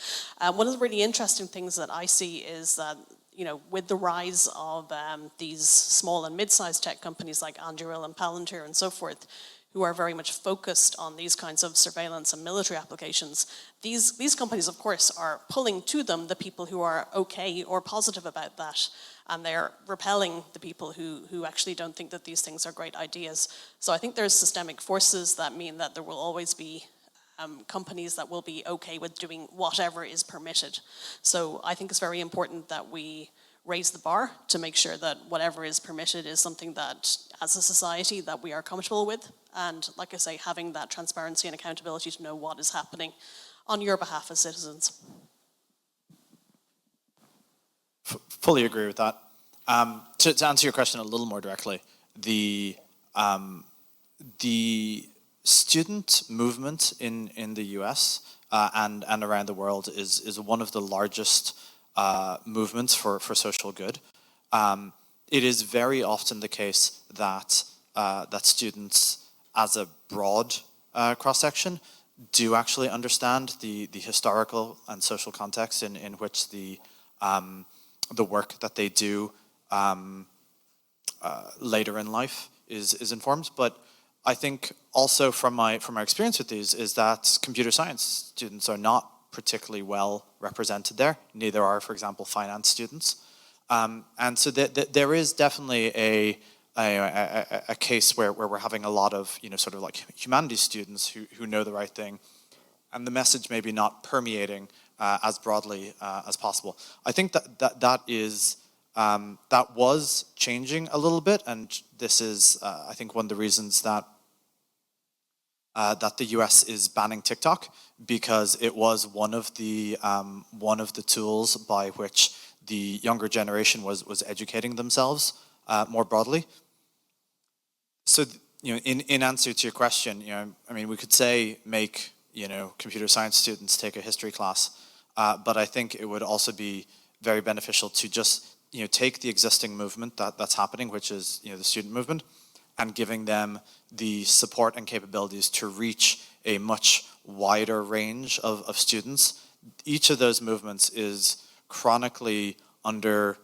One of the really interesting things that I see is that, you know, with the rise of these small and mid-sized tech companies like Anduril and Palantir and so forth, who are very much focused on these kinds of surveillance and military applications, these companies, of course, are pulling to them the people who are okay or positive about that, and they're repelling the people who actually don't think that these things are great ideas. So I think there's systemic forces that mean that there will always be companies that will be okay with doing whatever is permitted. So I think it's very important that we raise the bar to make sure that whatever is permitted is something that, as a society, that we are comfortable with. And like I say, having that transparency and accountability to know what is happening on your behalf as citizens. Fully agree with that. To answer your question a little more directly, the student movement in the US and around the world is one of the largest movements for social good. It is very often the case that that students, as a broad cross-section, do actually understand the historical and social context in which the work that they do later in life is informed. But I think also from my experience with these is that computer science students are not particularly well represented there. Neither are, for example, finance students. And so there is definitely a case where we're having a lot of, sort of like humanities students who know the right thing, and the message maybe not permeating as broadly as possible. I think that was changing a little bit, and this is, I think, one of the reasons that the US is banning TikTok, because it was one of the tools by which the younger generation was educating themselves more broadly. So, in answer to your question, I mean, we could say make computer science students take a history class, but I think it would also be very beneficial to just take the existing movement that's happening, which is the student movement, and giving them the support and capabilities to reach a much wider range of students. Each of those movements is chronically under,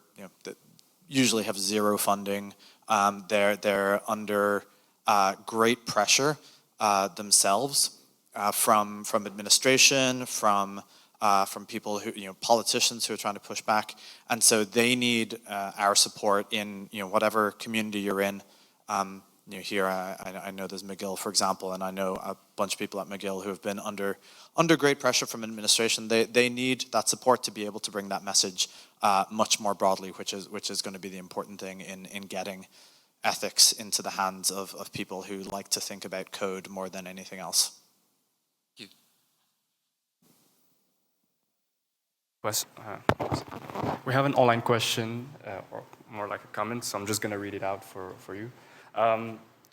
usually have zero funding. They're under great pressure themselves from administration, from people who, politicians who are trying to push back. And so they need our support in, whatever community you're in. Here I know there's McGill, for example, and I know a bunch of people at McGill who have been under great pressure from administration. They need that support to be able to bring that message much more broadly, which is going to be the important thing in getting ethics into the hands of people who like to think about code more than anything else. Thank you. We have an online question, or more like a comment, so I'm just going to read it out for you.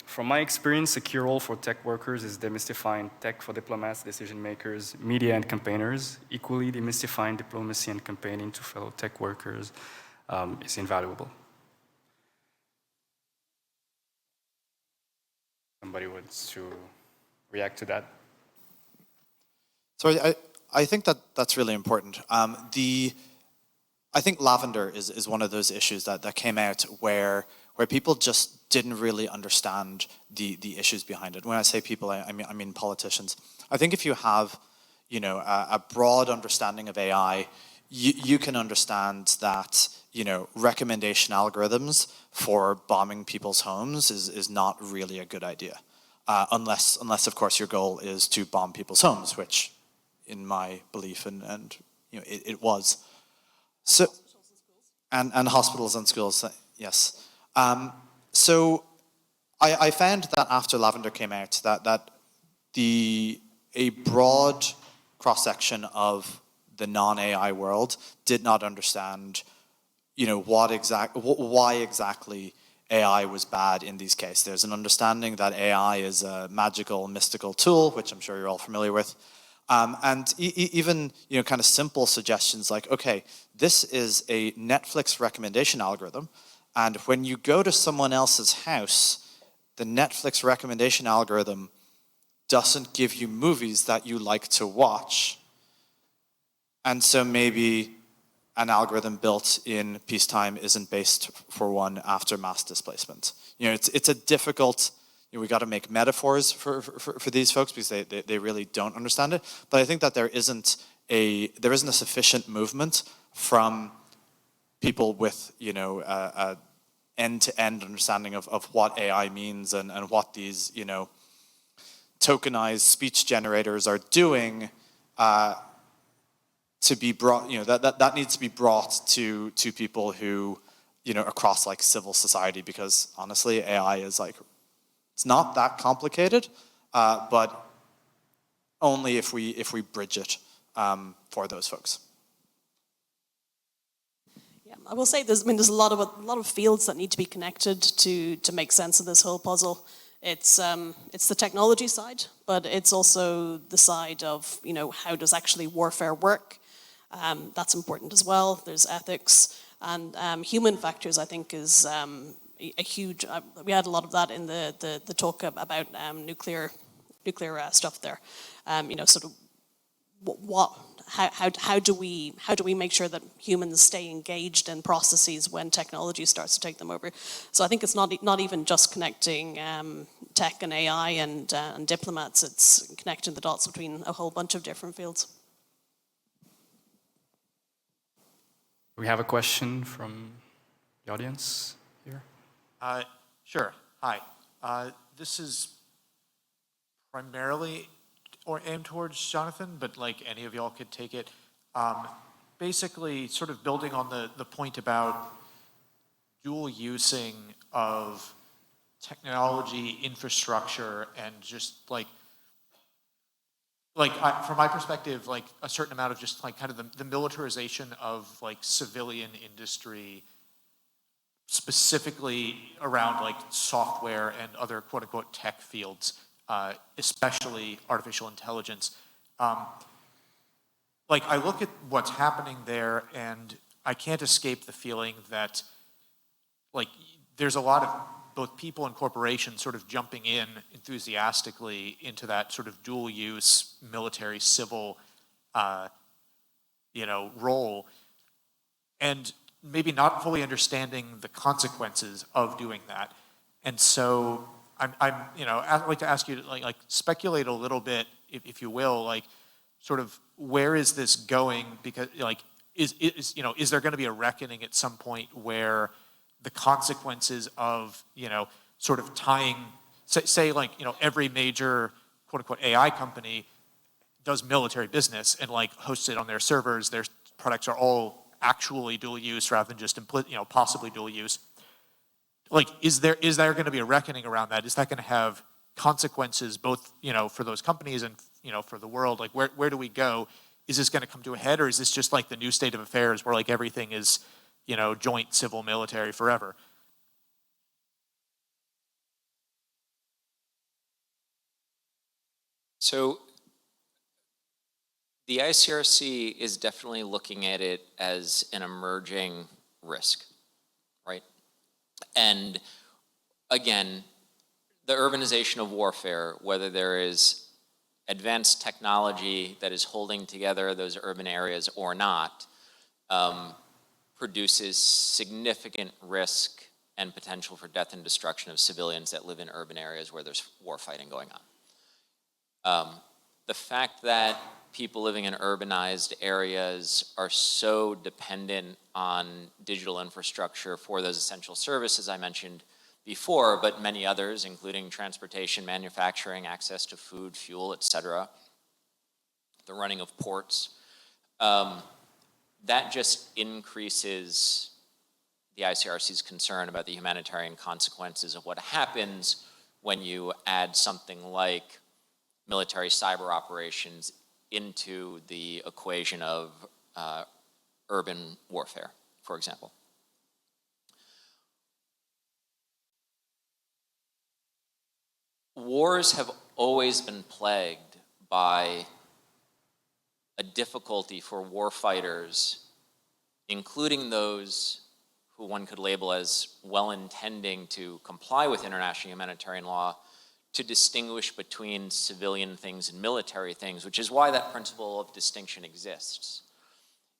From my experience, a key role for tech workers is demystifying tech for diplomats, decision makers, media, and campaigners. Equally, demystifying diplomacy and campaigning to fellow tech workers is invaluable. Somebody wants to react to that? So I think that's really important. I think lavender is one of those issues that came out where people just didn't really understand the issues behind it. When I say people, I mean politicians. I think if you have, a broad understanding of AI, you can understand that, recommendation algorithms for bombing people's homes is not really a good idea, unless of course your goal is to bomb people's homes, which, in my belief, and it was. So, and hospitals and schools, yes. So I found that after Lavender came out, that a broad cross-section of the non-AI world did not understand, why exactly AI was bad in these cases. There's an understanding that AI is a magical, mystical tool, which I'm sure you're all familiar with. And even, kind of simple suggestions like, okay, this is a Netflix recommendation algorithm, and when you go to someone else's house, the Netflix recommendation algorithm doesn't give you movies that you like to watch. And so maybe an algorithm built in peacetime isn't based for one after mass displacement. You know, it's a difficult, you know, we got to make metaphors for these folks because they really don't understand it. But I think that there isn't a sufficient movement from people with, you know, a end-to-end understanding of what AI means and what these, you know, tokenized speech generators are doing to be brought, you know, that needs to be brought to people who, you know, across like civil society, because honestly, AI is like, it's not that complicated, but only if we bridge it for those folks. Yeah, I will say there's a lot of fields that need to be connected to make sense of this whole puzzle. It's the technology side, but it's also the side of, you know, how does actually warfare work? That's important as well. There's ethics and human factors, I think, is a huge. We had a lot of that in the talk about nuclear stuff there. You know, sort of how do we make sure that humans stay engaged in processes when technology starts to take them over? So I think it's not even just connecting tech and AI and diplomats. It's connecting the dots between a whole bunch of different fields. We have a question from the audience here. Sure. Hi. This is primarily aimed towards Jonathan, but like any of y'all could take it. Basically, sort of building on the point about dual using of technology, infrastructure, and just from my perspective, like a certain amount of just like kind of the militarization of like civilian industry, specifically around like software and other quote unquote tech fields, especially artificial intelligence. Like I look at what's happening there and I can't escape the feeling that like there's a lot of both people and corporations sort of jumping in enthusiastically into that sort of dual use military civil you know, role, and maybe not fully understanding the consequences of doing that. And so I'm you know, I'd like to ask you to like speculate a little bit, if you will, like sort of where is this going? Because like is you know, is there going to be a reckoning at some point where the consequences of, you know, sort of tying, say like, you know, every major quote unquote AI company does military business and like hosts it on their servers, their products are all actually dual use rather than just you know, possibly dual use. Like, is there going to be a reckoning around that? Is that going to have consequences both, you know, for those companies and, you know, for the world? Like, where do we go? Is this going to come to a head, or is this just like the new state of affairs where like everything is, you know, joint civil military forever? So the ICRC is definitely looking at it as an emerging risk, right? And again, the urbanization of warfare, whether there is advanced technology that is holding together those urban areas or not, produces significant risk and potential for death and destruction of civilians that live in urban areas where there's war fighting going on. The fact that people living in urbanized areas are so dependent on digital infrastructure for those essential services I mentioned before, but many others, including transportation, manufacturing, access to food, fuel, etc., the running of ports, that just increases the ICRC's concern about the humanitarian consequences of what happens when you add something like military cyber operations into the equation of urban warfare, for example. Wars have always been plagued by a difficulty for warfighters, including those who who one could label as well-intending to comply with international humanitarian law, to distinguish between civilian things and military things, which is why that principle of distinction exists.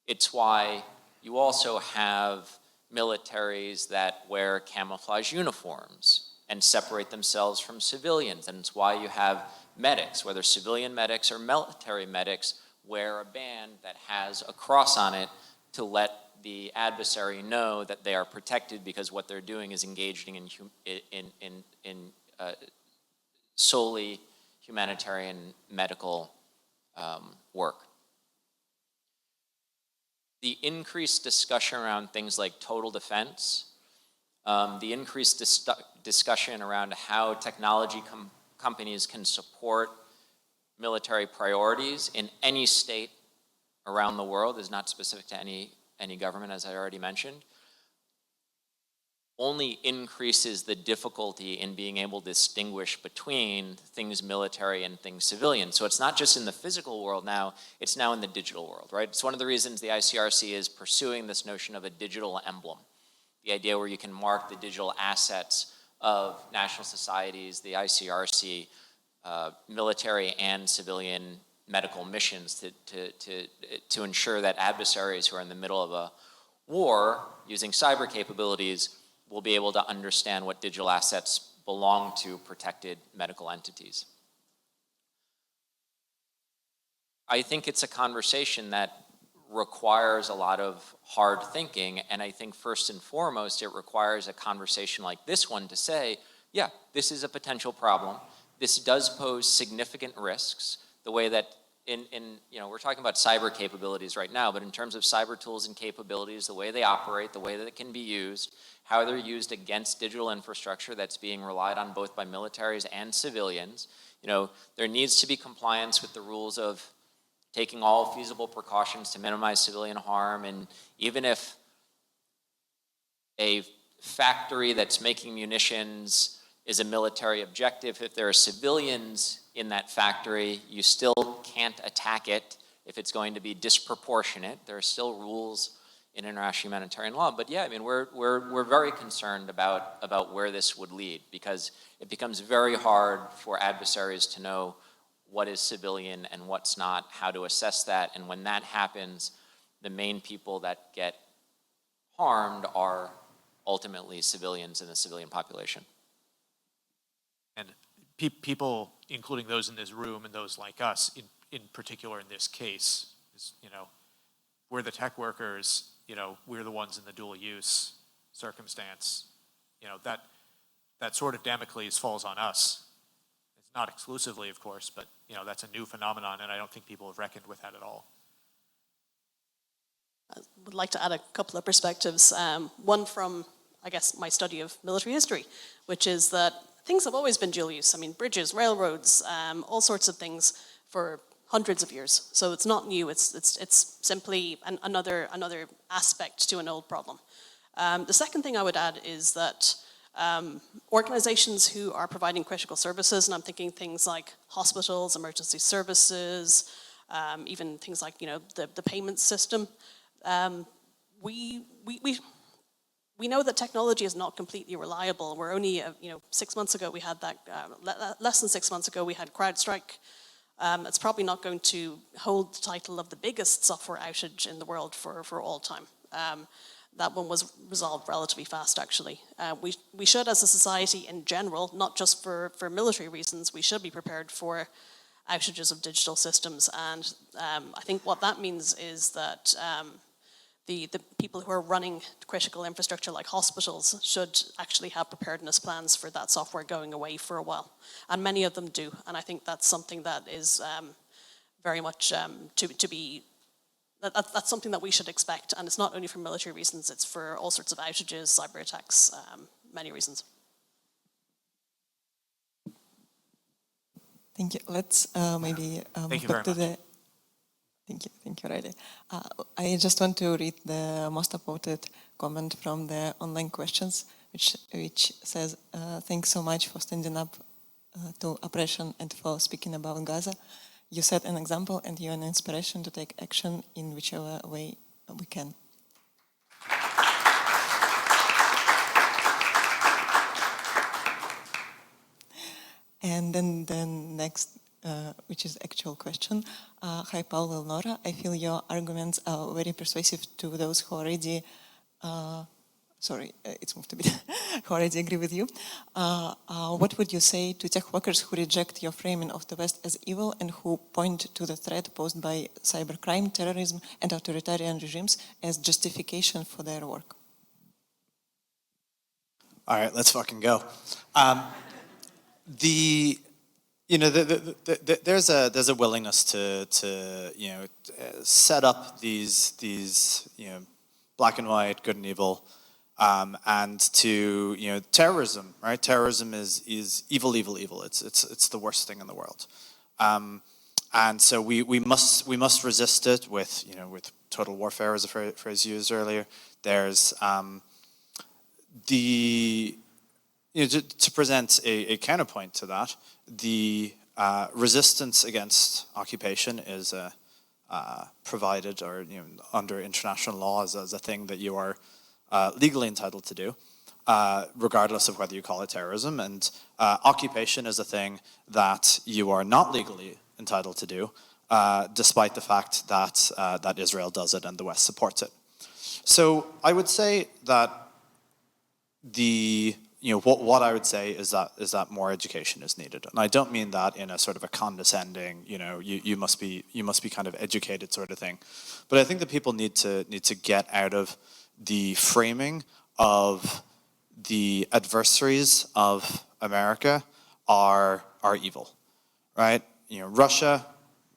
It's why you also have militaries that wear camouflage uniforms and separate themselves from civilians. And it's why you have medics, whether civilian medics or military medics, wear a band that has a cross on it to let the adversary know that they are protected because what they're doing is engaging in solely humanitarian medical work. The increased discussion around things like total defense, the increased discussion around how technology companies can support military priorities in any state around the world, is not specific to any government, as I already mentioned, only increases the difficulty in being able to distinguish between things military and things civilian. So it's not just in the physical world now, it's now in the digital world, right? It's one of the reasons the ICRC is pursuing this notion of a digital emblem, the idea where you can mark the digital assets of national societies, the ICRC, military and civilian medical missions to ensure that adversaries who are in the middle of a war using cyber capabilities will be able to understand what digital assets belong to protected medical entities. I think it's a conversation that requires a lot of hard thinking, and I think first and foremost it requires a conversation like this one to say, yeah, this is a potential problem. This does pose significant risks, the way that we're talking about cyber capabilities right now, but in terms of cyber tools and capabilities, the way they operate, the way that it can be used, how they're used against digital infrastructure that's being relied on both by militaries and civilians. There needs to be compliance with the rules of taking all feasible precautions to minimize civilian harm, and even if a factory that's making munitions is a military objective, if there are civilians in that factory, you still can't attack it if it's going to be disproportionate. There are still rules in international humanitarian law. But yeah, I mean, we're very concerned about where this would lead, because it becomes very hard for adversaries to know what is civilian and what's not, how to assess that. And when that happens, the main people that get harmed are ultimately civilians in the civilian population. And people, including those in this room and those like us, in particular in this case, is, we're the tech workers, we're the ones in the dual use circumstance. That sort of Damocles falls on us. It's not exclusively, of course, but that's a new phenomenon, and I don't think people have reckoned with that at all. I would like to add a couple of perspectives. One from, I guess, my study of military history, which is that things have always been dual use. I mean, bridges, railroads, all sorts of things for hundreds of years. So it's not new. It's simply another aspect to an old problem. The second thing I would add is that organizations who are providing critical services, and I'm thinking things like hospitals, emergency services, even things like the payment system. We know that technology is not completely reliable. We're only 6 months ago we had that less than 6 months ago we had CrowdStrike. It's probably not going to hold the title of the biggest software outage in the world for all time. That one was resolved relatively fast, actually. We should, as a society in general, not just for military reasons, we should be prepared for outages of digital systems. And I think what that means is that the people who are running critical infrastructure like hospitals should actually have preparedness plans for that software going away for a while. And many of them do. And I think that's something that is very much that's something that we should expect. And it's not only for military reasons, it's for all sorts of outages, cyber attacks, many reasons. Thank you. Let's maybe Thank you back very to much. Thank you, Riley. I just want to read the most upvoted comment from the online questions, which says, thanks so much for standing up to oppression and for speaking about Gaza. You set an example and you're an inspiration to take action in whichever way we can. And then the next, which is actual question. Hi, Paul and Laura. I feel your arguments are very persuasive to those who already, it's moved a bit, who already agree with you. What would you say to tech workers who reject your framing of the West as evil and who point to the threat posed by cybercrime, terrorism, and authoritarian regimes as justification for their work? All right, let's fucking go. There's a willingness to set up these black and white, good and evil, and to terrorism, right? Terrorism is evil. It's the worst thing in the world, and so we must resist it with total warfare, as a phrase used earlier. There's to present a counterpoint to that, the resistance against occupation is provided or under international law as a thing that you are legally entitled to do, regardless of whether you call it terrorism. And occupation is a thing that you are not legally entitled to do, despite the fact that that Israel does it and the West supports it. So I would say that what I would say is that more education is needed, and I don't mean that in a sort of a condescending, you must be kind of educated sort of thing, but I think that people need to get out of the framing of the adversaries of America are evil, right? Russia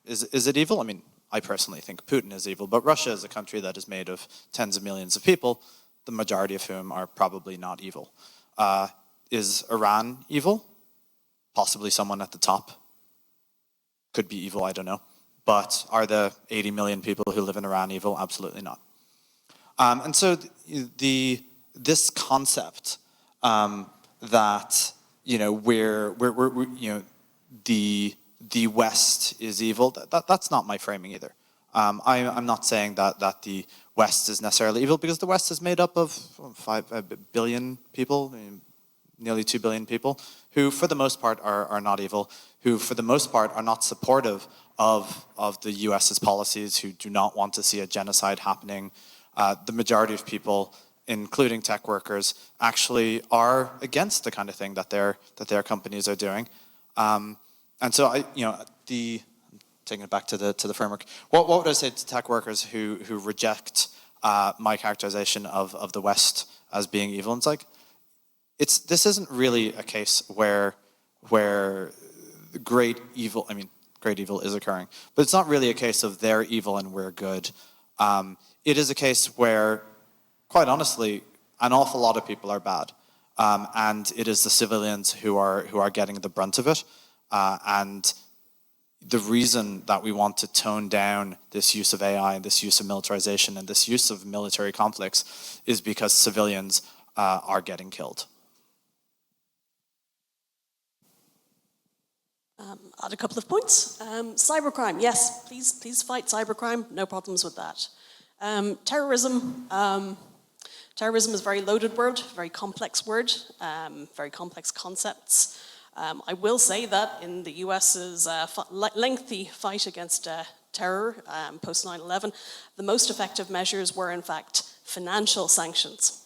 is it evil? I mean, I personally think Putin is evil, but Russia is a country that is made of tens of millions of people, the majority of whom are probably not evil. Is Iran evil? Possibly someone at the top could be evil, I don't know. But are the 80 million people who live in Iran evil? Absolutely not. And so this concept that the West is evil, that's not my framing either. I'm not saying that the West is necessarily evil, because the West is made up of 5 billion people, nearly 2 billion people, who for the most part are not evil, who for the most part are not supportive of the US's policies, who do not want to see a genocide happening. The majority of people, including tech workers, actually are against the kind of thing that their companies are doing. And so taking it back to the framework, what would I say to tech workers who reject my characterization of the West as being evil? And it's like, this isn't really a case where great evil is occurring, but it's not really a case of they're evil and we're good. It is a case where, quite honestly, an awful lot of people are bad, and it is the civilians who are getting the brunt of it. And the reason that we want to tone down this use of AI and this use of militarization and this use of military conflicts is because civilians are getting killed. Add a couple of points. Cybercrime, yes, please fight cybercrime. No problems with that. Terrorism. Terrorism is a very loaded word, very complex word, very complex concepts. I will say that in the US's lengthy fight against terror post 9/11, the most effective measures were in fact financial sanctions.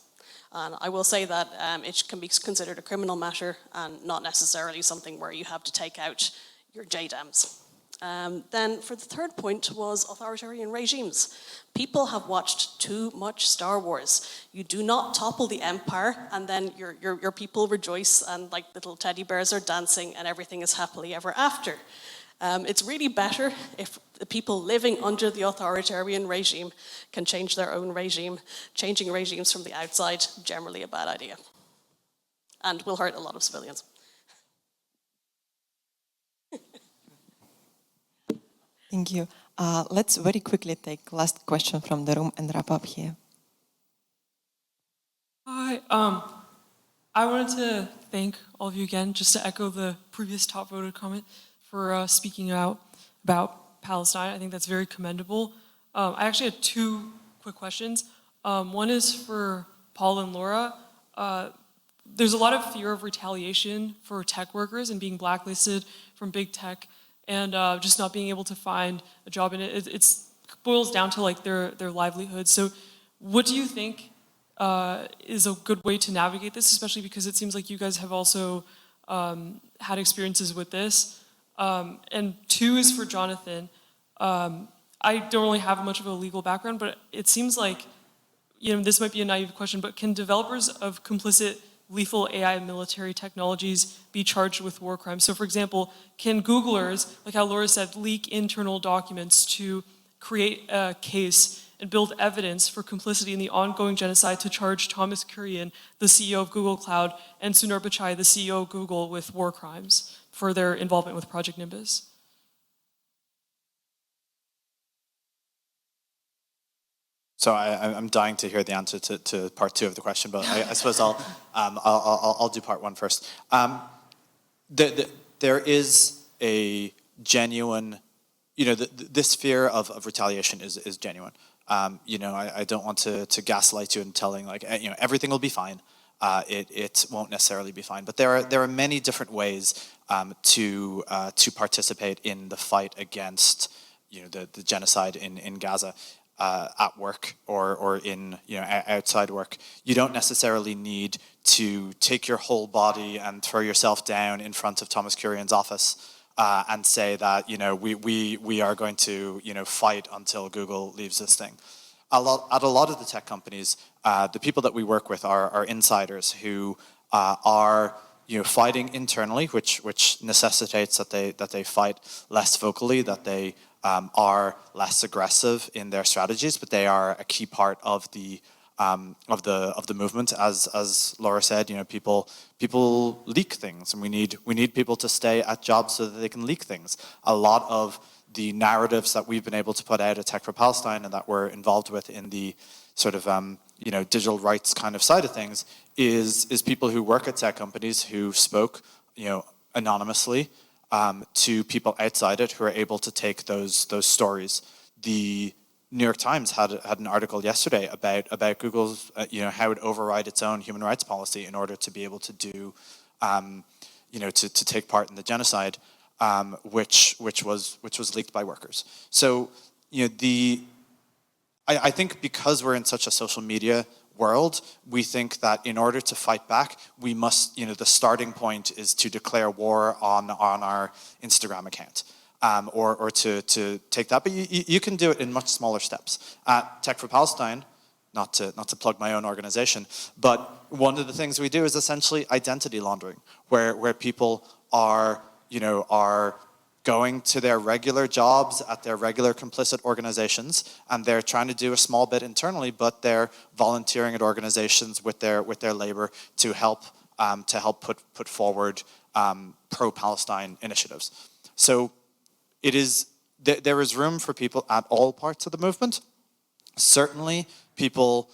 And I will say that it can be considered a criminal matter and not necessarily something where you have to take out your JDAMs. Then for the third point was authoritarian regimes. People have watched too much Star Wars. You do not topple the empire and then your people rejoice and like little teddy bears are dancing and everything is happily ever after. It's really better if the people living under the authoritarian regime can change their own regime. Changing regimes from the outside, generally a bad idea. And will hurt a lot of civilians. Thank you. Let's very quickly take last question from the room and wrap up here. Hi. I wanted to thank all of you again, just to echo the previous top voted comment, for speaking out about Palestine. I think that's very commendable. I actually had two quick questions. One is for Paul and Laura. there's a lot of fear of retaliation for tech workers and being blacklisted from big tech and just not being able to find a job. And it boils down to like their livelihood. So what do you think is a good way to navigate this, especially because it seems like you guys have also had experiences with this? And two is for Jonathan. I don't really have much of a legal background, but it seems like, this might be a naive question, but can developers of complicit lethal AI military technologies be charged with war crimes? So for example, can Googlers, like how Laura said, leak internal documents to create a case and build evidence for complicity in the ongoing genocide to charge Thomas Kurian, the CEO of Google Cloud, and Sundar Pichai, the CEO of Google, with war crimes for their involvement with Project Nimbus? So I'm dying to hear the answer to part two of the question, but I suppose I'll do part one first. There is a genuine, this fear of retaliation is genuine. I don't want to gaslight you and telling everything will be fine. It won't necessarily be fine, but there are many different ways to participate in the fight against the genocide in Gaza. At work or in outside work. You don't necessarily need to take your whole body and throw yourself down in front of Thomas Kurian's office and say that we are going to fight until Google leaves this thing. At a lot of the tech companies, the people that we work with are insiders who are fighting internally, which necessitates that they fight less vocally, that they are less aggressive in their strategies, but they are a key part of the movement. As Laura said, people leak things, and we need people to stay at jobs so that they can leak things. A lot of the narratives that we've been able to put out at Tech for Palestine and that we're involved with in the sort of digital rights kind of side of things is people who work at tech companies who spoke anonymously to people outside it who are able to take those stories. The New York Times had an article yesterday about Google's how it override its own human rights policy in order to be able to do to take part in the genocide, which was leaked by workers. So I think because we're in such a social media world, we think that in order to fight back, we must, the starting point is to declare war on our Instagram account, or to take that. But you can do it in much smaller steps. At Tech for Palestine, not to plug my own organization, but one of the things we do is essentially identity laundering, where people are going to their regular jobs at their regular complicit organizations, and they're trying to do a small bit internally, but they're volunteering at organizations with their labor to help put forward pro-Palestine initiatives. So there is room for people at all parts of the movement. Certainly, people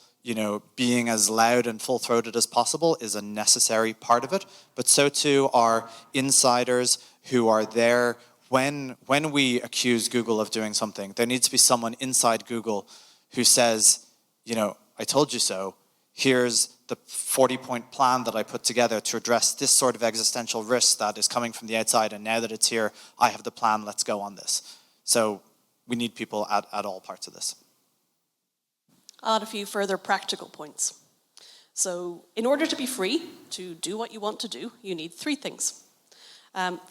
being as loud and full-throated as possible is a necessary part of it, but so too are insiders who are there. When we accuse Google of doing something, there needs to be someone inside Google who says, I told you so. Here's the 40-point plan that I put together to address this sort of existential risk that is coming from the outside, and now that it's here, I have the plan, let's go on this. So we need people at all parts of this. I'll add a few further practical points. So in order to be free to do what you want to do, you need three things.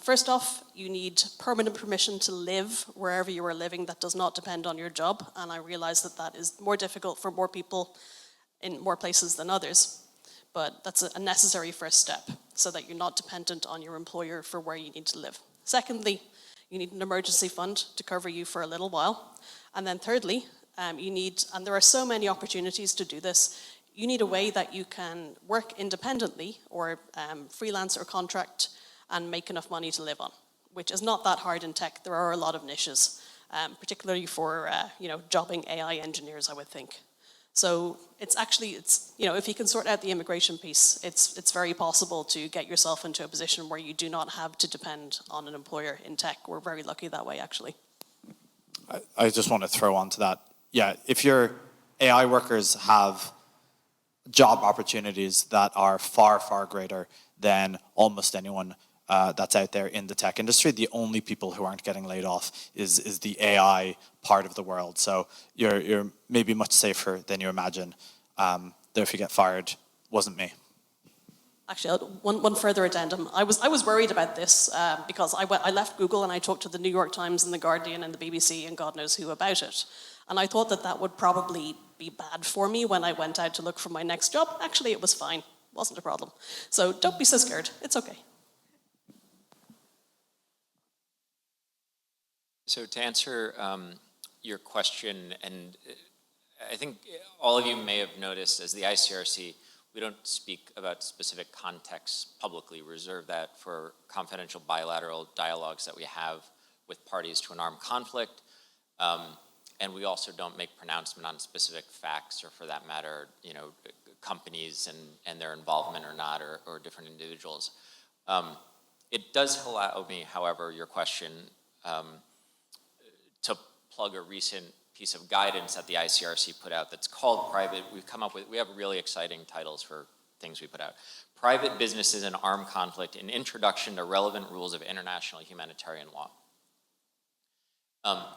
First off, you need permanent permission to live wherever you are living that does not depend on your job, and I realize that is more difficult for more people in more places than others, but that's a necessary first step so that you're not dependent on your employer for where you need to live. Secondly, you need an emergency fund to cover you for a little while, and then thirdly, you need, and there are so many opportunities to do this, you need a way that you can work independently or freelance or contract and make enough money to live on, which is not that hard in tech. There are a lot of niches, particularly for jobbing AI engineers, I would think. So it's if you can sort out the immigration piece, it's very possible to get yourself into a position where you do not have to depend on an employer in tech. We're very lucky that way, actually. I just want to throw on to that. Yeah, if your AI workers have job opportunities that are far, far greater than almost anyone that's out there in the tech industry. The only people who aren't getting laid off is the AI part of the world. So you're maybe much safer than you imagine. Though if you get fired, wasn't me. Actually, one further addendum. I was worried about this because I left Google and I talked to the New York Times and the Guardian and the BBC and God knows who about it. And I thought that would probably be bad for me when I went out to look for my next job. Actually, it was fine. Wasn't a problem. So don't be so scared. It's okay. So to answer your question, and I think all of you may have noticed as the ICRC, we don't speak about specific contexts publicly. We reserve that for confidential bilateral dialogues that we have with parties to an armed conflict. And we also don't make pronouncement on specific facts or, for that matter, companies and their involvement or not, or different individuals. It does allow me, however, your question, to plug a recent piece of guidance that the ICRC put out that's called Private. We have really exciting titles for things we put out. Private Businesses in Armed Conflict, an Introduction to Relevant Rules of International Humanitarian Law.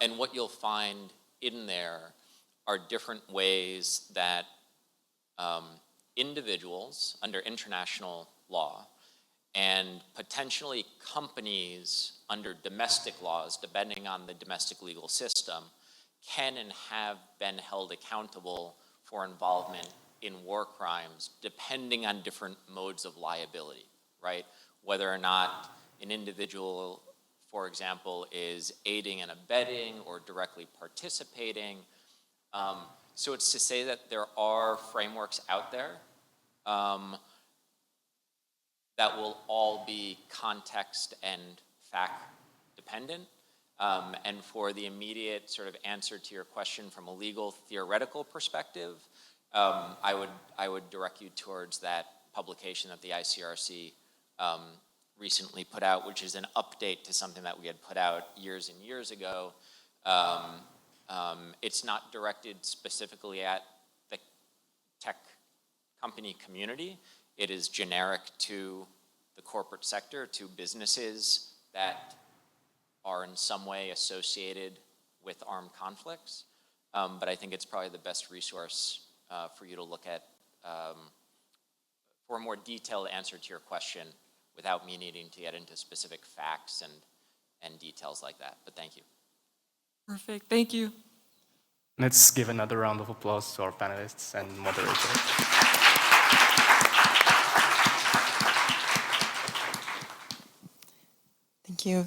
And what you'll find in there are different ways that individuals under international law and potentially companies under domestic laws, depending on the domestic legal system, can and have been held accountable for involvement in war crimes, depending on different modes of liability, right? Whether or not an individual, for example, is aiding and abetting or directly participating. So it's to say that there are frameworks out there that will all be context and fact dependent. And for the immediate sort of answer to your question from a legal theoretical perspective, I would direct you towards that publication that the ICRC recently put out, which is an update to something that we had put out years and years ago. It's not directed specifically at the tech company community. It is generic to the corporate sector, to businesses that are in some way associated with armed conflicts. But I think it's probably the best resource for you to look at for a more detailed answer to your question without me needing to get into specific facts and details like that. But thank you. Perfect, thank you. Let's give another round of applause to our panelists and moderator.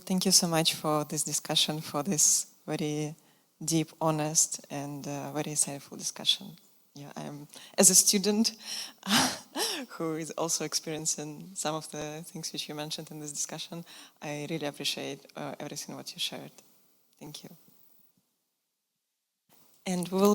Thank you so much for this discussion, for this very deep, honest, and very insightful discussion. Yeah, as a student who is also experiencing some of the things which you mentioned in this discussion, I really appreciate everything what you shared. Thank you. And we will